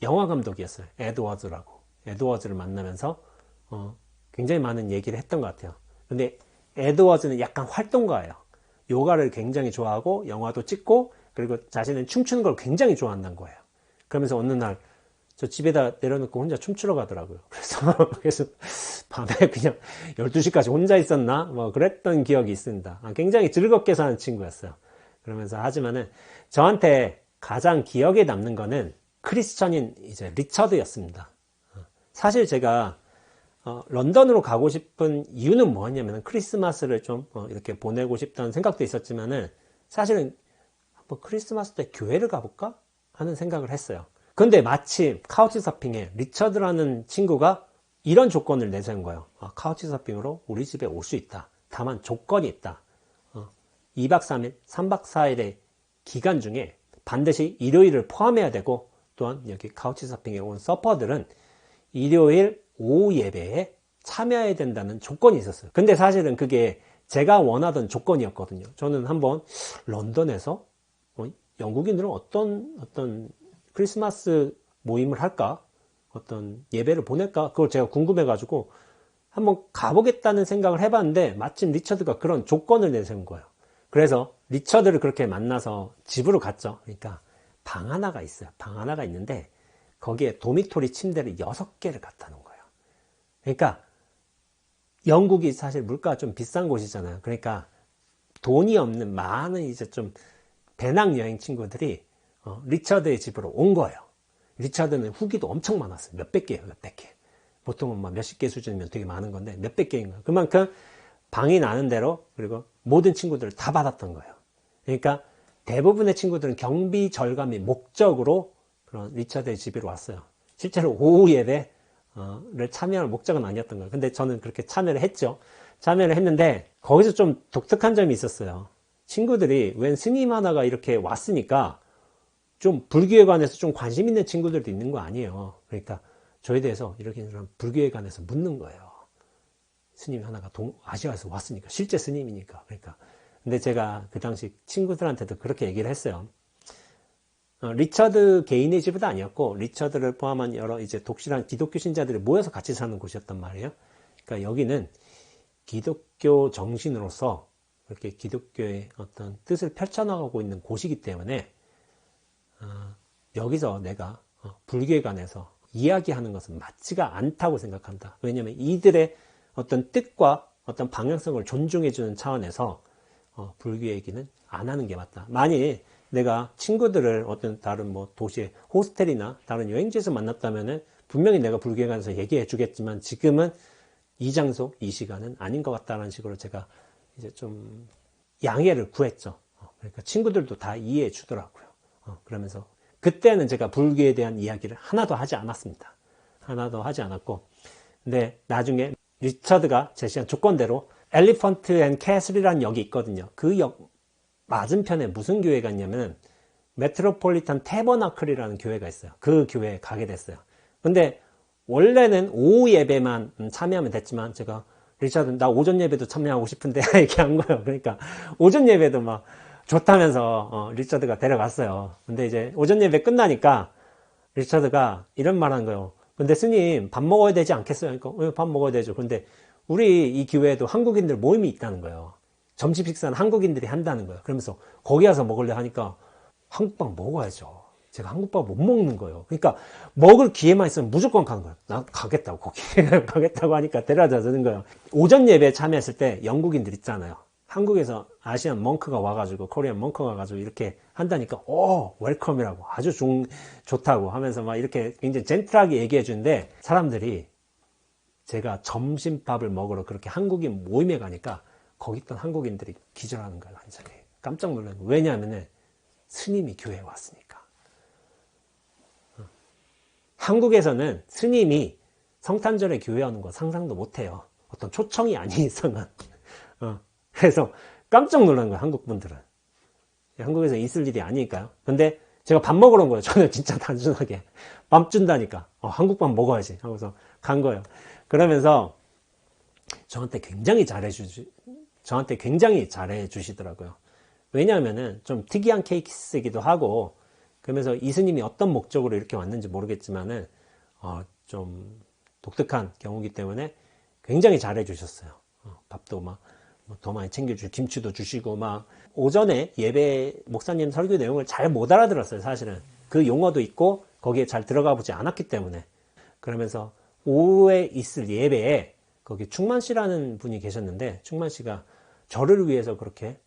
영화 감독이었어요. 에드워즈라고. 에드워즈를 만나면서 굉장히 많은 얘기를 했던 것 같아요. 근데 에드워즈는 약간 활동가예요. 요가를 굉장히 좋아하고 영화도 찍고 그리고 자신은 춤추는 걸 굉장히 좋아한다는 거예요. 그러면서 어느 날 저 집에다 내려놓고 혼자 춤추러 가더라고요. 그래서 밤에 그냥 12시까지 혼자 있었나? 뭐 그랬던 기억이 있습니다. 굉장히 즐겁게 사는 친구였어요. 그러면서 하지만은 저한테 가장 기억에 남는 거는 크리스천인 이제 리처드였습니다. 사실 제가 런던으로 가고 싶은 이유는 뭐였냐면 크리스마스를 좀 이렇게 보내고 싶다는 생각도 있었지만은 사실은 한번 크리스마스 때 교회를 가볼까 하는 생각을 했어요. 근데 마침 카우치 서핑에 리처드라는 친구가 이런 조건을 내세운 거예요. 카우치 서핑으로 우리 집에 올 수 있다. 다만 조건이 있다. 2박 3일, 3박 4일의 기간 중에 반드시 일요일을 포함해야 되고 또한 여기 카우치 서핑에 온 서퍼들은 일요일 오후 예배에 참여해야 된다는 조건이 있었어요. 근데 사실은 그게 제가 원하던 조건이었거든요. 저는 한번 런던에서 영국인들은 어떤 크리스마스 모임을 할까? 어떤 예배를 보낼까? 그걸 제가 궁금해가지고 한번 가보겠다는 생각을 해봤는데 마침 리처드가 그런 조건을 내세운 거예요. 그래서 리처드를 그렇게 만나서 집으로 갔죠. 그러니까 방 하나가 있어요. 방 하나가 있는데 거기에 도미토리 침대를 6개를 갖다 놓은 거예요. 그러니까 영국이 사실 물가가 좀 비싼 곳이잖아요. 그러니까 돈이 없는 많은 이제 좀 배낭여행 친구들이 리처드의 집으로 온 거예요. 리처드는 후기도 엄청 많았어요. 몇백 개예요, 몇백 개. 보통은 막 몇십 개 수준이면 되게 많은 건데 몇백 개인 거예요. 그만큼 방이 나는 대로 그리고 모든 친구들을 다 받았던 거예요. 그러니까 대부분의 친구들은 경비 절감의 목적으로 그런 리처드의 집으로 왔어요. 실제로 오후 예배를 참여할 목적은 아니었던 거예요. 근데 저는 그렇게 참여를 했죠. 참여를 했는데 거기서 좀 독특한 점이 있었어요. 친구들이 웬 스님 하나가 이렇게 왔으니까 좀 불교에 관해서 좀 관심 있는 친구들도 있는 거 아니에요. 그러니까 저에 대해서 이렇게 불교에 관해서 묻는 거예요. 스님 하나가 아시아에서 왔으니까 실제 스님이니까. 그러니까 근데 제가 그 당시 친구들한테도 그렇게 얘기를 했어요. 리처드 개인의 집은 아니었고 리처드를 포함한 여러 이제 독실한 기독교 신자들이 모여서 같이 사는 곳이었단 말이에요. 그러니까 여기는 기독교 정신으로서 이렇게 기독교의 어떤 뜻을 펼쳐나가고 있는 곳이기 때문에 여기서 내가 불교에 관해서 이야기하는 것은 맞지가 않다고 생각한다. 왜냐하면 이들의 어떤 뜻과 어떤 방향성을 존중해주는 차원에서 불교 얘기는 안 하는 게 맞다. 만일 내가 친구들을 어떤 다른 뭐 도시의 호스텔이나 다른 여행지에서 만났다면은 분명히 내가 불교에 관해서 얘기해 주겠지만 지금은 이 장소, 이 시간은 아닌 것 같다는 식으로 제가 이제 좀 양해를 구했죠. 그러니까 친구들도 다 이해해 주더라고요. 그러면서 그때는 제가 불교에 대한 이야기를 하나도 하지 않았습니다. 하나도 하지 않았고, 근데 나중에 리처드가 제시한 조건대로 엘리펀트 앤 캐슬이라는 역이 있거든요. 그 역을 맞은편에 무슨 교회가 있냐면 메트로폴리탄 태버나클이라는 교회가 있어요. 그 교회에 가게 됐어요. 근데 원래는 오후 예배만 참여하면 됐지만 제가 리차드 나 오전 예배도 참여하고 싶은데 이렇게 한 거예요. 그러니까 오전 예배도 막 좋다면서 리차드가 데려갔어요. 근데 이제 오전 예배 끝나니까 리차드가 이런 말 한 거예요. 근데 스님 밥 먹어야 되지 않겠어요? 그러니까 밥 먹어야 되죠. 근데 우리 이 교회에도 한국인들 모임이 있다는 거예요. 점심 식사는 한국인들이 한다는 거예요. 그러면서 거기 가서 먹으려 하니까 한국밥 먹어야죠. 제가 한국밥 못 먹는 거예요. 그러니까 먹을 기회만 있으면 무조건 가는 거예요. 나 가겠다고 거기 가겠다고 하니까 데려다 주는 거예요. 오전 예배에 참여했을 때 영국인들 있잖아요. 한국에서 아시안 멍크가 와가지고 코리안 멍크가 와가지고 이렇게 한다니까 웰컴이라고 아주 좋다고 하면서 막 이렇게 굉장히 젠틀하게 얘기해 주는데 사람들이 제가 점심밥을 먹으러 그렇게 한국인 모임에 가니까 거기 있던 한국인들이 기절하는 거예요. 완전히 깜짝 놀란 거예요. 왜냐하면 스님이 교회에 왔으니까. 한국에서는 스님이 성탄절에 교회 오는 거 상상도 못해요. 어떤 초청이 아닌 이상은. 그래서 깜짝 놀란 거예요. 한국 분들은. 한국에서 있을 일이 아니니까요. 근데 제가 밥 먹으러 온 거예요. 저는 진짜 단순하게 밥 준다니까 한국밥 먹어야지 하고서 간 거예요. 그러면서 저한테 굉장히 잘해 주시더라고요. 왜냐하면은 좀 특이한 케이스이기도 하고, 그러면서 이스님이 어떤 목적으로 이렇게 왔는지 모르겠지만은 좀 독특한 경우이기 때문에 굉장히 잘해 주셨어요. 밥도 막 더 많이 챙겨주고 김치도 주시고 막. 오전에 예배 목사님 설교 내용을 잘 못 알아들었어요. 사실은 그 용어도 있고 거기에 잘 들어가 보지 않았기 때문에. 그러면서 오후에 있을 예배에 거기 충만 씨라는 분이 계셨는데, 충만 씨가 저를 위해서 그렇게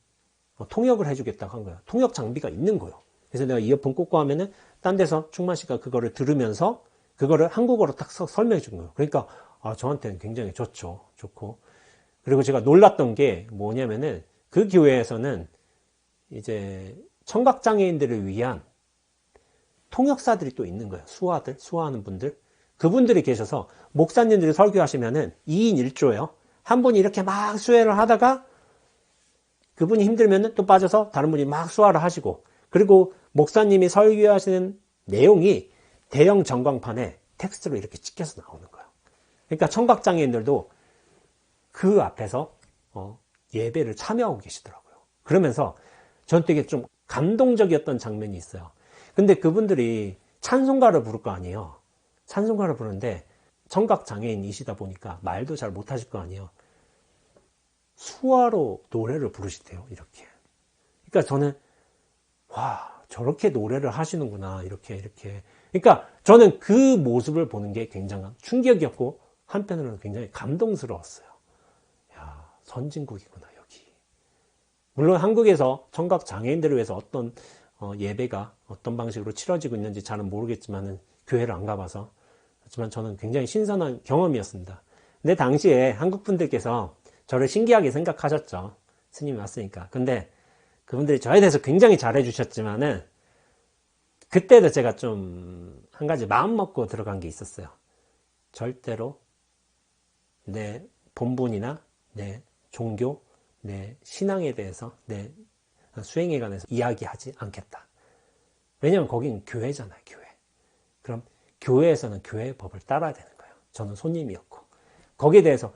통역을 해주겠다고 한 거예요. 통역 장비가 있는 거예요. 그래서 내가 이어폰 꽂고 하면은 딴 데서 충만 씨가 그거를 들으면서 그거를 한국어로 딱 설명해 준 거예요. 그러니까 저한테는 굉장히 좋고. 그리고 제가 놀랐던 게 뭐냐면은 그 교회에서는 이제 청각장애인들을 위한 통역사들이 또 있는 거예요. 수화하는 분들. 그분들이 계셔서 목사님들이 설교하시면은 2인 1조예요. 한 분이 이렇게 막 수혜를 하다가 그분이 힘들면은 또 빠져서 다른 분이 막 수화를 하시고, 그리고 목사님이 설교하시는 내용이 대형 전광판에 텍스트로 이렇게 찍혀서 나오는 거예요. 그러니까 청각장애인들도 그 앞에서 예배를 참여하고 계시더라고요. 그러면서 전 되게 좀 감동적이었던 장면이 있어요. 근데 그분들이 찬송가를 부를 거 아니에요. 찬송가를 부르는데 청각장애인이시다 보니까 말도 잘 못하실 거 아니에요. 수화로 노래를 부르시대요. 이렇게. 그러니까 저는 와, 저렇게 노래를 하시는구나. 이렇게. 그러니까 저는 그 모습을 보는 게 굉장한 충격이었고 한편으로는 굉장히 감동스러웠어요. 야, 선진국이구나, 여기. 물론 한국에서 청각 장애인들을 위해서 어떤 예배가 어떤 방식으로 치러지고 있는지 잘은 모르겠지만은 교회를 안 가봐서. 하지만 저는 굉장히 신선한 경험이었습니다. 근데 당시에 한국 분들께서 저를 신기하게 생각하셨죠. 스님이 왔으니까. 근데 그분들이 저에 대해서 굉장히 잘해 주셨지만은 그때도 제가 좀 한 가지 마음 먹고 들어간 게 있었어요. 절대로 내 본분이나 내 종교, 내 신앙에 대해서, 내 수행에 관해서 이야기하지 않겠다. 왜냐면 거긴 교회잖아요, 교회. 그럼 교회에서는 교회의 법을 따라야 되는 거예요. 저는 손님이었고. 거기에 대해서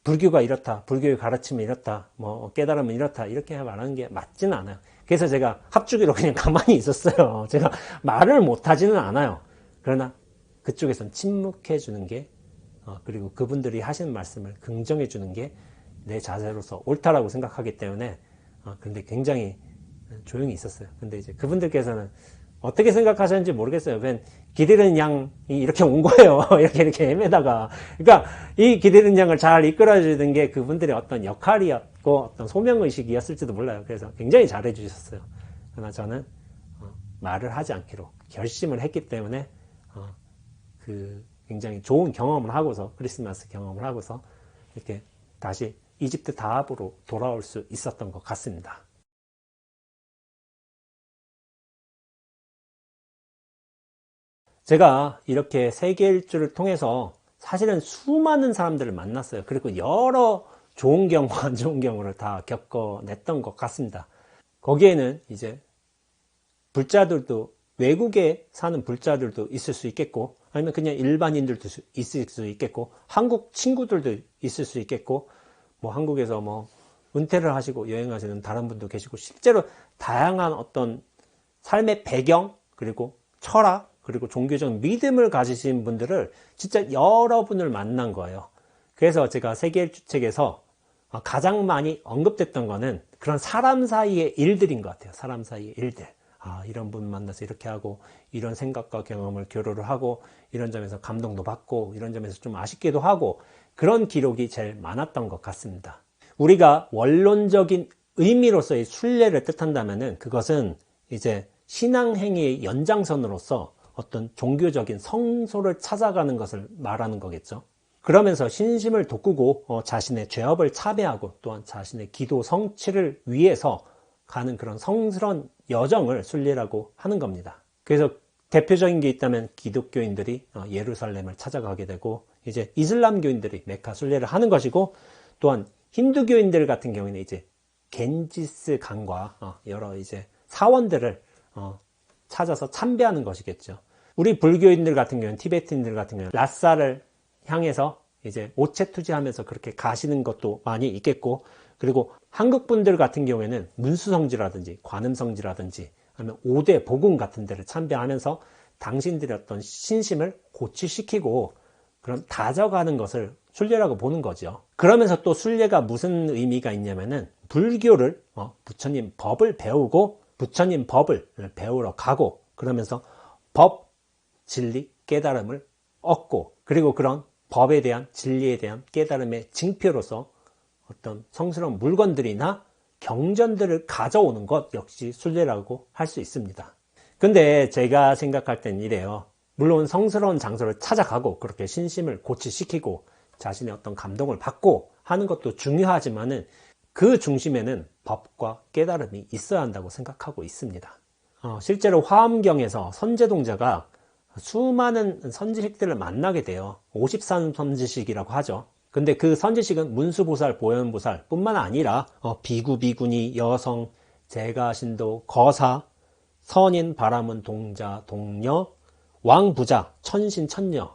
불교가 이렇다, 불교의 가르침이 이렇다, 깨달음은 이렇다, 이렇게 말하는 게 맞지는 않아요. 그래서 제가 합주기로 그냥 가만히 있었어요. 제가 말을 못하지는 않아요. 그러나 그쪽에선 침묵해 주는 게, 그리고 그분들이 하시는 말씀을 긍정해 주는 게 내 자세로서 옳다라고 생각하기 때문에, 그런데 굉장히 조용히 있었어요. 근데 이제 그분들께서는 어떻게 생각하셨는지 모르겠어요. 그냥 길 잃은 양이 이렇게 온 거예요. 이렇게 헤매다가. 그러니까 이 길 잃은 양을 잘 이끌어주는 게 그분들의 어떤 역할이었고 어떤 소명의식이었을지도 몰라요. 그래서 굉장히 잘해 주셨어요. 그러나 저는 말을 하지 않기로 결심을 했기 때문에 그 굉장히 좋은 경험을 하고서, 크리스마스 경험을 하고서 이렇게 다시 이집트 다합으로 돌아올 수 있었던 것 같습니다. 제가 이렇게 세계 일주를 통해서 사실은 수많은 사람들을 만났어요. 그리고 여러 좋은 경우, 안 좋은 경우를 다 겪어냈던 것 같습니다. 거기에는 이제 불자들도 외국에 사는 불자들도 있을 수 있겠고, 아니면 그냥 일반인들도 있을 수 있겠고, 한국 친구들도 있을 수 있겠고, 뭐 한국에서 뭐 은퇴를 하시고 여행하시는 다른 분도 계시고, 실제로 다양한 어떤 삶의 배경, 그리고 철학, 그리고 종교적 믿음을 가지신 분들을 진짜 여러분을 만난 거예요. 그래서 제가 세계일주책에서 가장 많이 언급됐던 거는 그런 사람 사이의 일들인 것 같아요. 사람 사이의 일들. 이런 분 만나서 이렇게 하고, 이런 생각과 경험을 교류를 하고, 이런 점에서 감동도 받고, 이런 점에서 좀 아쉽기도 하고, 그런 기록이 제일 많았던 것 같습니다. 우리가 원론적인 의미로서의 순례를 뜻한다면은 그것은 이제 신앙행위의 연장선으로서 어떤 종교적인 성소를 찾아가는 것을 말하는 거겠죠. 그러면서 신심을 돋구고 자신의 죄업을 참회하고 또한 자신의 기도 성취를 위해서 가는 그런 성스러운 여정을 순례라고 하는 겁니다. 그래서 대표적인 게 있다면 기독교인들이 예루살렘을 찾아가게 되고, 이제 이슬람교인들이 메카 순례를 하는 것이고, 또한 힌두교인들 같은 경우에는 이제 겐지스 강과 여러 이제 사원들을 찾아서 참배하는 것이겠죠. 우리 불교인들 같은 경우는, 티베트인들 같은 경우는 라사를 향해서 이제 오체투지하면서 그렇게 가시는 것도 많이 있겠고, 그리고 한국 분들 같은 경우에는 문수성지라든지 관음성지라든지 아니면 5대 복음 같은 데를 참배하면서 당신들의 어떤 신심을 고취시키고 그런 다져가는 것을 순례라고 보는 거죠. 그러면서 또 순례가 무슨 의미가 있냐면은 불교를 부처님 법을 배우고 부처님 법을 배우러 가고, 그러면서 법, 진리, 깨달음을 얻고, 그리고 그런 법에 대한, 진리에 대한 깨달음의 징표로서 어떤 성스러운 물건들이나 경전들을 가져오는 것 역시 순례라고 할 수 있습니다. 근데 제가 생각할 땐 이래요. 물론 성스러운 장소를 찾아가고 그렇게 신심을 고취시키고 자신의 어떤 감동을 받고 하는 것도 중요하지만은 그 중심에는 법과 깨달음이 있어야 한다고 생각하고 있습니다. 실제로 화엄경에서 선제동자가 수많은 선지식들을 만나게 돼요. 53 선지식이라고 하죠. 근데 그 선지식은 문수보살, 보현보살 뿐만 아니라 비구, 비구니, 여성, 제가신도, 거사, 선인, 바라문, 동자, 동녀, 왕부자, 천신, 천녀,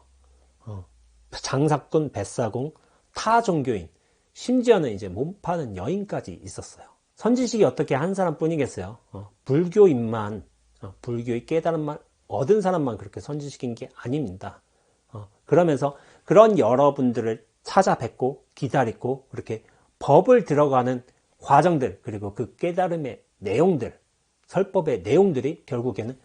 장사꾼, 뱃사공, 타 종교인, 심지어는 이제 몸파는 여인까지 있었어요. 선지식이 어떻게 한 사람뿐이겠어요? 불교인만, 불교의 깨달음만 얻은 사람만 그렇게 선지식인 게 아닙니다. 그러면서 그런 여러분들을 찾아뵙고 기다리고 그렇게 법을 들어가는 과정들, 그리고 그 깨달음의 내용들, 설법의 내용들이 결국에는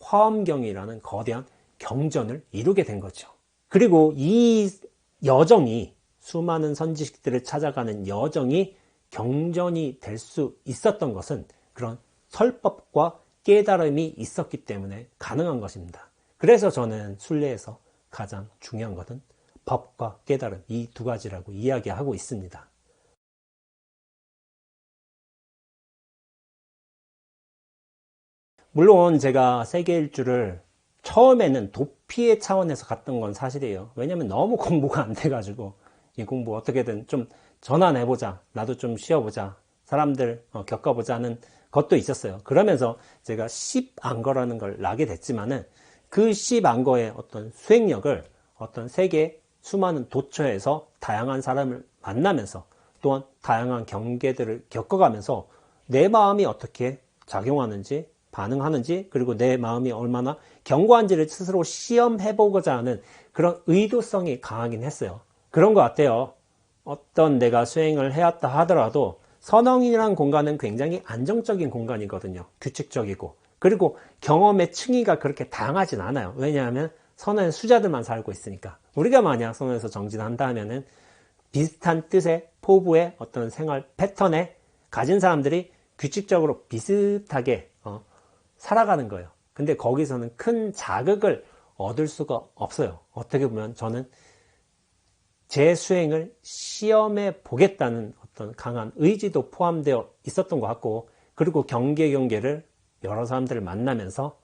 화엄경이라는 거대한 경전을 이루게 된 거죠. 그리고 이 여정이, 수많은 선지식들을 찾아가는 여정이 경전이 될 수 있었던 것은 그런 설법과 깨달음이 있었기 때문에 가능한 것입니다. 그래서 저는 순례에서 가장 중요한 것은 법과 깨달음, 이 두 가지라고 이야기하고 있습니다. 물론 제가 세계 일주를 처음에는 도피의 차원에서 갔던 건 사실이에요. 왜냐면 너무 공부가 안 돼가지고, 이 공부 어떻게든 좀 전환해보자, 나도 좀 쉬어보자, 사람들 겪어보자 하는 것도 있었어요. 그러면서 제가 10안거라는 걸 나게 됐지만은 그 10안거의 어떤 수행력을 어떤 세계 수많은 도처에서 다양한 사람을 만나면서 또한 다양한 경계들을 겪어가면서 내 마음이 어떻게 작용하는지, 반응하는지, 그리고 내 마음이 얼마나 견고한지를 스스로 시험해보고자 하는 그런 의도성이 강하긴 했어요. 그런 것 같아요. 어떤 내가 수행을 해왔다 하더라도 선엉이라는 공간은 굉장히 안정적인 공간이거든요. 규칙적이고. 그리고 경험의 층위가 그렇게 다양하진 않아요. 왜냐하면 선언의 수자들만 살고 있으니까. 우리가 만약 선언에서 정진한다 하면은 비슷한 뜻의 포부의 어떤 생활 패턴에 가진 사람들이 규칙적으로 비슷하게 살아가는 거예요. 근데 거기서는 큰 자극을 얻을 수가 없어요. 어떻게 보면 저는 제 수행을 시험해 보겠다는 어떤 강한 의지도 포함되어 있었던 것 같고, 그리고 경계를 여러 사람들을 만나면서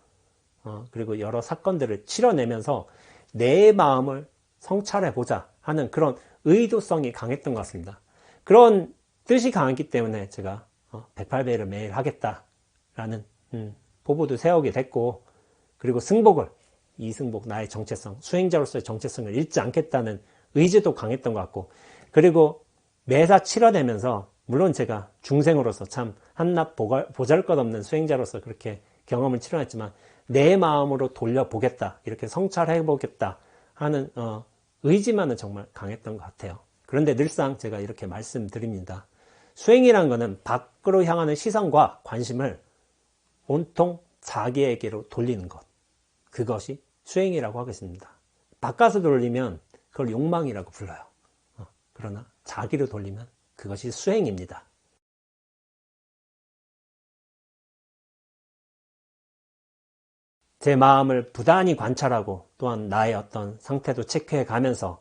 그리고 여러 사건들을 치러내면서 내 마음을 성찰해 보자 하는 그런 의도성이 강했던 것 같습니다. 그런 뜻이 강했기 때문에 제가 108배를 매일 하겠다, 라는 포부도 세우게 됐고, 그리고 승복을, 이승복 나의 정체성, 수행자로서의 정체성을 잃지 않겠다는 의지도 강했던 것 같고, 그리고 매사 치러내면서 물론 제가 중생으로서 참 한낱 보잘것없는 수행자로서 그렇게 경험을 치러냈지만 내 마음으로 돌려보겠다, 이렇게 성찰해보겠다 하는 의지만은 정말 강했던 것 같아요. 그런데 늘상 제가 이렇게 말씀드립니다. 수행이란 것은 밖으로 향하는 시선과 관심을 온통 자기에게로 돌리는 것, 그것이 수행이라고 하겠습니다. 바깥으로 돌리면 그걸 욕망이라고 불러요. 그러나 자기로 돌리면 그것이 수행입니다. 제 마음을 부단히 관찰하고 또한 나의 어떤 상태도 체크해 가면서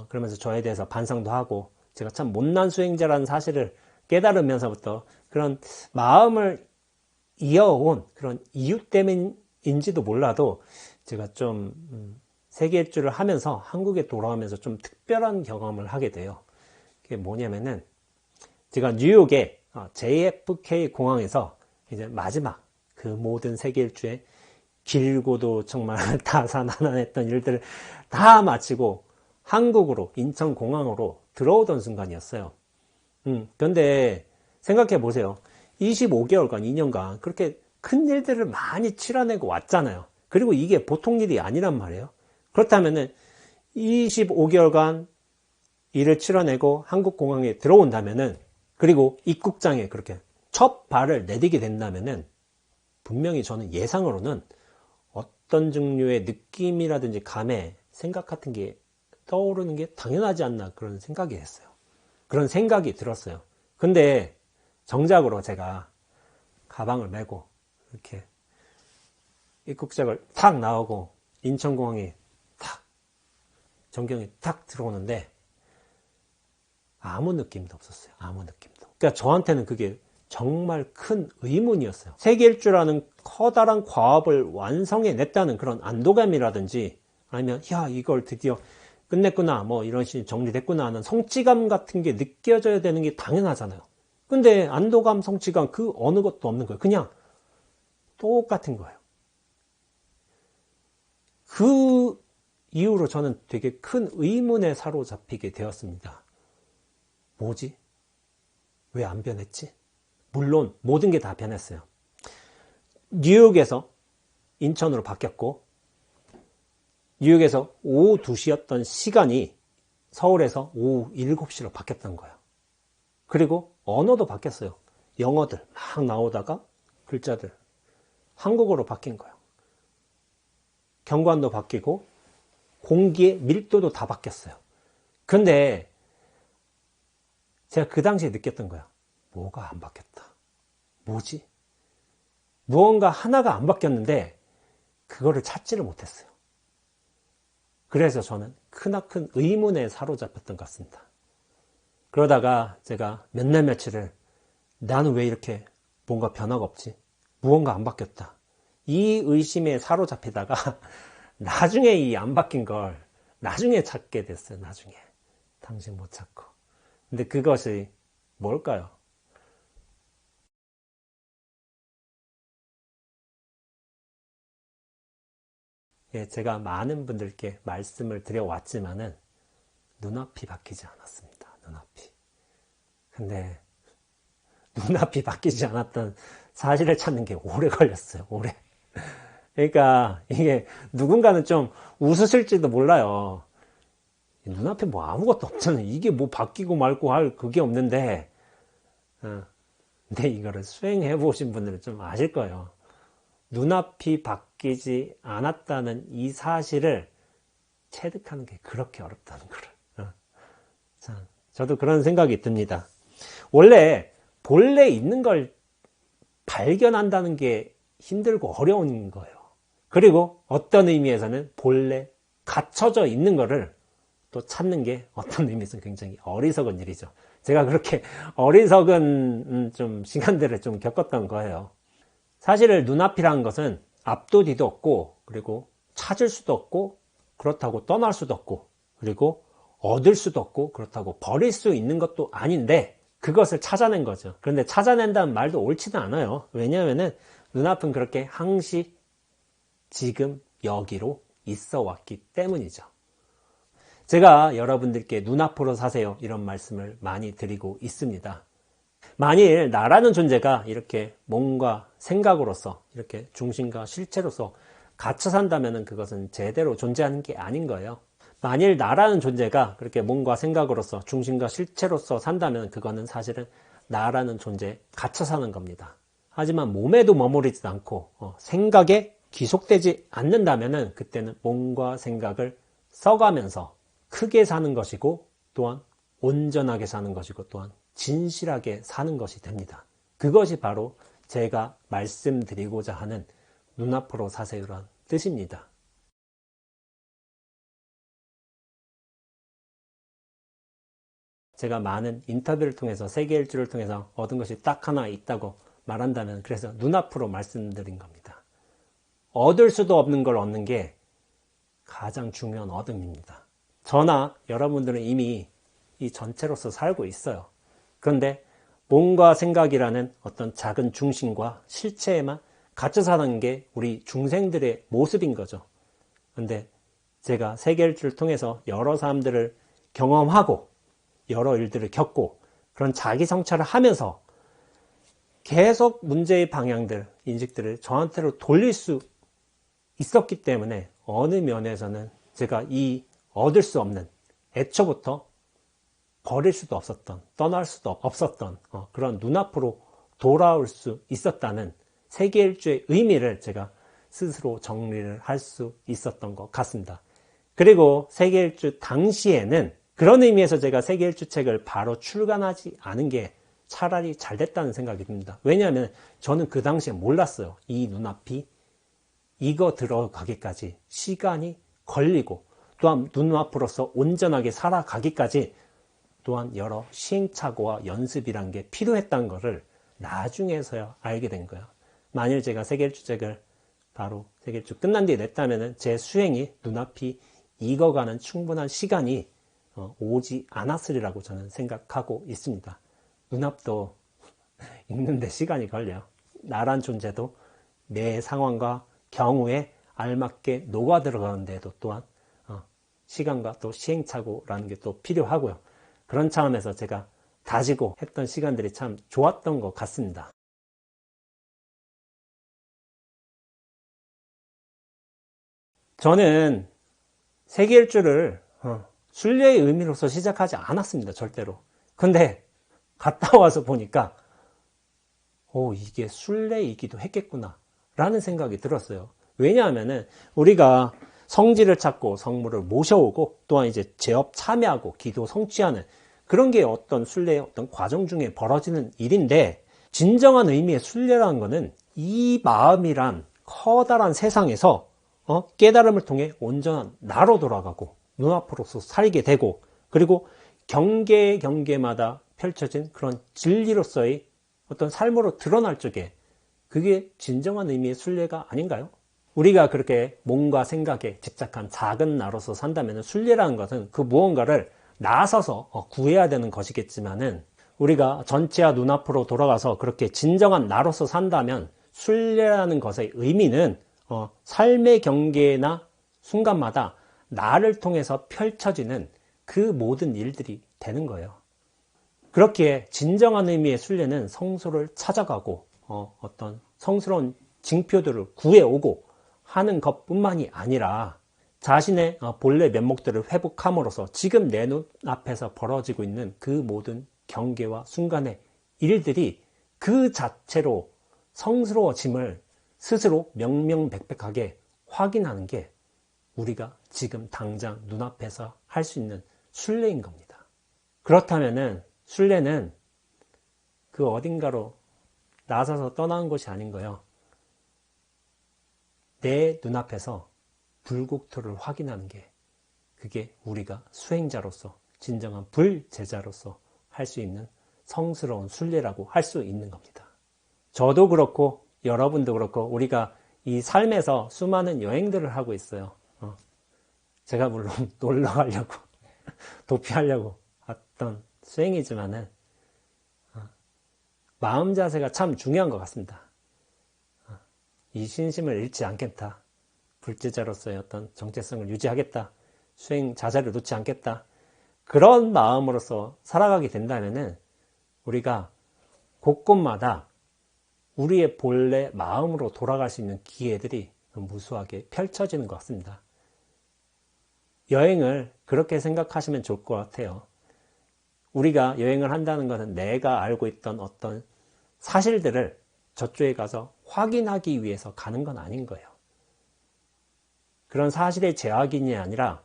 그러면서 저에 대해서 반성도 하고, 제가 참 못난 수행자라는 사실을 깨달으면서부터 그런 마음을 이어온 그런 이유 때문인지도 몰라도 제가 좀 세계일주를 하면서 한국에 돌아오면서 좀 특별한 경험을 하게 돼요. 그게 뭐냐면은 제가 뉴욕의 JFK 공항에서 이제 마지막 그 모든 세계일주에 길고도 정말 다사나난했던 일들을 다 마치고 한국으로, 인천공항으로 들어오던 순간이었어요. 그런데 생각해 보세요. 25개월간, 2년간 그렇게 큰 일들을 많이 치러내고 왔잖아요. 그리고 이게 보통 일이 아니란 말이에요. 그렇다면은 25개월간 일을 치러내고 한국 공항에 들어온다면은, 그리고 입국장에 그렇게 첫 발을 내디게 된다면은, 분명히 저는 예상으로는 어떤 종류의 느낌이라든지 감에 생각 같은 게 떠오르는 게 당연하지 않나, 그런 생각이 했어요. 그런 생각이 들었어요. 근데 정작으로 제가 가방을 메고 이렇게 입국장을 탁 나오고 인천공항에 탁 전경이 탁 들어오는데 아무 느낌도 없었어요. 아무 느낌도. 그러니까 저한테는 그게 정말 큰 의문이었어요. 세계일주라는 커다란 과업을 완성해냈다는 그런 안도감이라든지, 아니면 야, 이걸 드디어 끝냈구나, 뭐 이런 식으로 정리됐구나 하는 성취감 같은 게 느껴져야 되는 게 당연하잖아요. 근데 안도감, 성취감 그 어느 것도 없는 거예요. 그냥 똑같은 거예요. 그 이후로 저는 되게 큰 의문에 사로잡히게 되었습니다. 뭐지? 왜 안 변했지? 물론 모든 게 다 변했어요. 뉴욕에서 인천으로 바뀌었고, 뉴욕에서 오후 2시였던 시간이 서울에서 오후 7시로 바뀌었던 거예요. 그리고 언어도 바뀌었어요. 영어들 막 나오다가 글자들 한국어로 바뀐 거예요. 경관도 바뀌고 공기의 밀도도 다 바뀌었어요. 근데 제가 그 당시에 느꼈던 거예요. 뭐가 안 바뀌었다. 뭐지? 무언가 하나가 안 바뀌었는데 그거를 찾지를 못했어요. 그래서 저는 크나큰 의문에 사로잡혔던 것 같습니다. 그러다가 제가 몇 날 며칠을 나는 왜 이렇게 뭔가 변화가 없지? 무언가 안 바뀌었다. 이 의심에 사로잡히다가 나중에 이 안 바뀐 걸 나중에 찾게 됐어요. 나중에. 당신 못 찾고. 근데 그것이 뭘까요? 예, 제가 많은 분들께 말씀을 드려왔지만은 눈앞이 바뀌지 않았습니다. 눈앞이. 근데 눈앞이 바뀌지 않았던 사실을 찾는 게 오래 걸렸어요. 오래. 그러니까 이게 누군가는 좀 웃으실지도 몰라요. 눈앞에 뭐 아무것도 없잖아요. 이게 뭐 바뀌고 말고 할 그게 없는데, 근데 이거를 수행해 보신 분들은 좀 아실 거예요. 눈앞이 바뀌지 않았다는 이 사실을 체득하는 게 그렇게 어렵다는 거를. 자, 저도 그런 생각이 듭니다. 원래 본래 있는 걸 발견한다는 게 힘들고 어려운 거예요. 그리고 어떤 의미에서는 본래 갇혀져 있는 거를 또 찾는 게 어떤 의미에서는 굉장히 어리석은 일이죠. 제가 그렇게 어리석은 좀 시간들을 좀 겪었던 거예요. 사실 눈앞이라는 것은 앞도 뒤도 없고, 그리고 찾을 수도 없고, 그렇다고 떠날 수도 없고, 그리고 얻을 수도 없고, 그렇다고 버릴 수 있는 것도 아닌데, 그것을 찾아낸 거죠. 그런데 찾아낸다는 말도 옳지는 않아요. 왜냐하면은 눈앞은 그렇게 항시 지금 여기로 있어 왔기 때문이죠. 제가 여러분들께 눈앞으로 사세요 이런 말씀을 많이 드리고 있습니다. 만일 나라는 존재가 이렇게 몸과 생각으로서 이렇게 중심과 실체로서 갇혀 산다면 그것은 제대로 존재하는 게 아닌 거예요. 만일 나라는 존재가 그렇게 몸과 생각으로서 중심과 실체로서 산다면 그거는 사실은 나라는 존재에 갇혀 사는 겁니다. 하지만 몸에도 머무르지 않고 생각에 기속되지 않는다면 그때는 몸과 생각을 써가면서 크게 사는 것이고 또한 온전하게 사는 것이고 또한 진실하게 사는 것이 됩니다. 그것이 바로 제가 말씀드리고자 하는 눈앞으로 사세요란 뜻입니다. 제가 많은 인터뷰를 통해서 세계 일주를 통해서 얻은 것이 딱 하나 있다고 말한다면 그래서 눈앞으로 말씀드린 겁니다. 얻을 수도 없는 걸 얻는 게 가장 중요한 얻음입니다. 저나 여러분들은 이미 이 전체로서 살고 있어요. 그런데 몸과 생각이라는 어떤 작은 중심과 실체에만 갇혀 사는 게 우리 중생들의 모습인 거죠. 그런데 제가 세계 일주를 통해서 여러 사람들을 경험하고 여러 일들을 겪고 그런 자기 성찰을 하면서 계속 문제의 방향들, 인식들을 저한테로 돌릴 수 있었기 때문에 어느 면에서는 제가 이 얻을 수 없는 애초부터 버릴 수도 없었던, 떠날 수도 없었던 그런 눈앞으로 돌아올 수 있었다는 세계 일주의 의미를 제가 스스로 정리를 할 수 있었던 것 같습니다. 그리고 세계 일주 당시에는 그런 의미에서 제가 세계 일주 책을 바로 출간하지 않은 게 차라리 잘 됐다는 생각이 듭니다. 왜냐하면 저는 그 당시에 몰랐어요. 이 눈앞이 이거 들어가기까지 시간이 걸리고 또한 눈앞으로서 온전하게 살아가기까지 또한 여러 시행착오와 연습이란 게 필요했다는 것을 나중에서야 알게 된 거예요. 만일 제가 세계일주책을 바로 세계일주 끝난 뒤에 냈다면 제 수행이 눈앞이 익어가는 충분한 시간이 오지 않았으리라고 저는 생각하고 있습니다. 눈앞도 읽는데 시간이 걸려요. 나란 존재도 매 상황과 경우에 알맞게 녹아 들어가는데도 또한 시간과 또 시행착오라는 게 또 필요하고요. 그런 차원에서 제가 다지고 했던 시간들이 참 좋았던 것 같습니다. 저는 세계 일주를 순례의 의미로서 시작하지 않았습니다. 절대로. 근데 갔다 와서 보니까 이게 순례이기도 했겠구나 라는 생각이 들었어요. 왜냐하면은 우리가 성지를 찾고 성물을 모셔오고 또한 이제 제업 참여하고 기도 성취하는 그런 게 어떤 순례의 어떤 과정 중에 벌어지는 일인데 진정한 의미의 순례라는 거는 이 마음이란 커다란 세상에서 깨달음을 통해 온전한 나로 돌아가고 눈앞으로서 살게 되고 그리고 경계마다 펼쳐진 그런 진리로서의 어떤 삶으로 드러날 적에 그게 진정한 의미의 순례가 아닌가요? 우리가 그렇게 몸과 생각에 집착한 작은 나로서 산다면 순례라는 것은 그 무언가를 나서서 구해야 되는 것이겠지만은 우리가 전체와 눈앞으로 돌아가서 그렇게 진정한 나로서 산다면 순례라는 것의 의미는 삶의 경계나 순간마다 나를 통해서 펼쳐지는 그 모든 일들이 되는 거예요. 그렇게 진정한 의미의 순례는 성소를 찾아가고 어떤 성스러운 징표들을 구해오고 하는 것뿐만이 아니라 자신의 본래 면목들을 회복함으로써 지금 내 눈앞에서 벌어지고 있는 그 모든 경계와 순간의 일들이 그 자체로 성스러워짐을 스스로 명명백백하게 확인하는 게 우리가 지금 당장 눈앞에서 할 수 있는 순례인 겁니다. 그렇다면은 순례는 그 어딘가로 나서서 떠나는 것이 아닌 거예요. 내 눈앞에서 불국토를 확인하는 게 그게 우리가 수행자로서 진정한 불제자로서 할 수 있는 성스러운 순례라고 할 수 있는 겁니다. 저도 그렇고 여러분도 그렇고 우리가 이 삶에서 수많은 여행들을 하고 있어요. 제가 물론 놀러 가려고 도피하려고 어떤 수행이지만은 마음 자세가 참 중요한 것 같습니다. 이 신심을 잃지 않겠다. 불제자로서의 어떤 정체성을 유지하겠다. 수행 자세를 놓지 않겠다. 그런 마음으로서 살아가게 된다면은 우리가 곳곳마다 우리의 본래 마음으로 돌아갈 수 있는 기회들이 무수하게 펼쳐지는 것 같습니다. 여행을 그렇게 생각하시면 좋을 것 같아요. 우리가 여행을 한다는 것은 내가 알고 있던 어떤 사실들을 저쪽에 가서 확인하기 위해서 가는 건 아닌 거예요. 그런 사실의 재확인이 아니라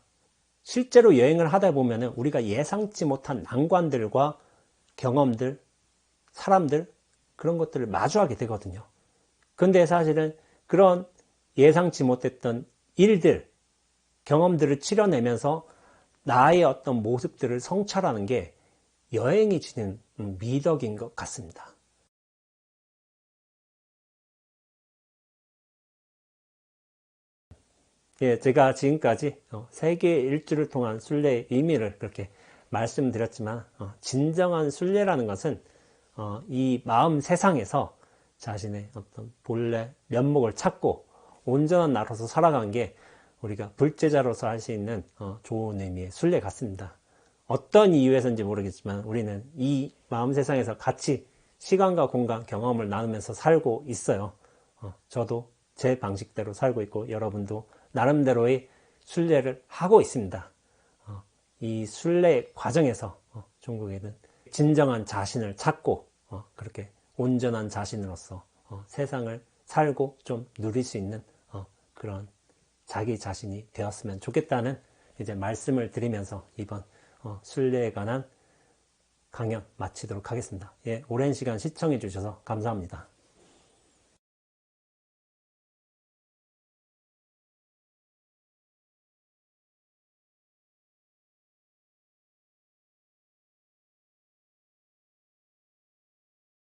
실제로 여행을 하다 보면 우리가 예상치 못한 난관들과 경험들, 사람들, 그런 것들을 마주하게 되거든요. 근데 사실은 그런 예상치 못했던 일들, 경험들을 치러내면서 나의 어떤 모습들을 성찰하는 게 여행이 주는 미덕인 것 같습니다. 예, 제가 지금까지 세계 일주를 통한 순례의 의미를 그렇게 말씀드렸지만 진정한 순례라는 것은 이 마음 세상에서 자신의 어떤 본래 면목을 찾고 온전한 나로서 살아가는 게 우리가 불제자로서 할 수 있는 좋은 의미의 순례 같습니다. 어떤 이유에서인지 모르겠지만 우리는 이 마음 세상에서 같이 시간과 공간 경험을 나누면서 살고 있어요. 저도 제 방식대로 살고 있고 여러분도 나름대로의 순례를 하고 있습니다. 이 순례 과정에서 종국에는 진정한 자신을 찾고 그렇게 온전한 자신으로서 세상을 살고 좀 누릴 수 있는 그런 자기 자신이 되었으면 좋겠다는 이제 말씀을 드리면서 이번 순례에 관한 강연 마치도록 하겠습니다. 예, 오랜 시간 시청해 주셔서 감사합니다.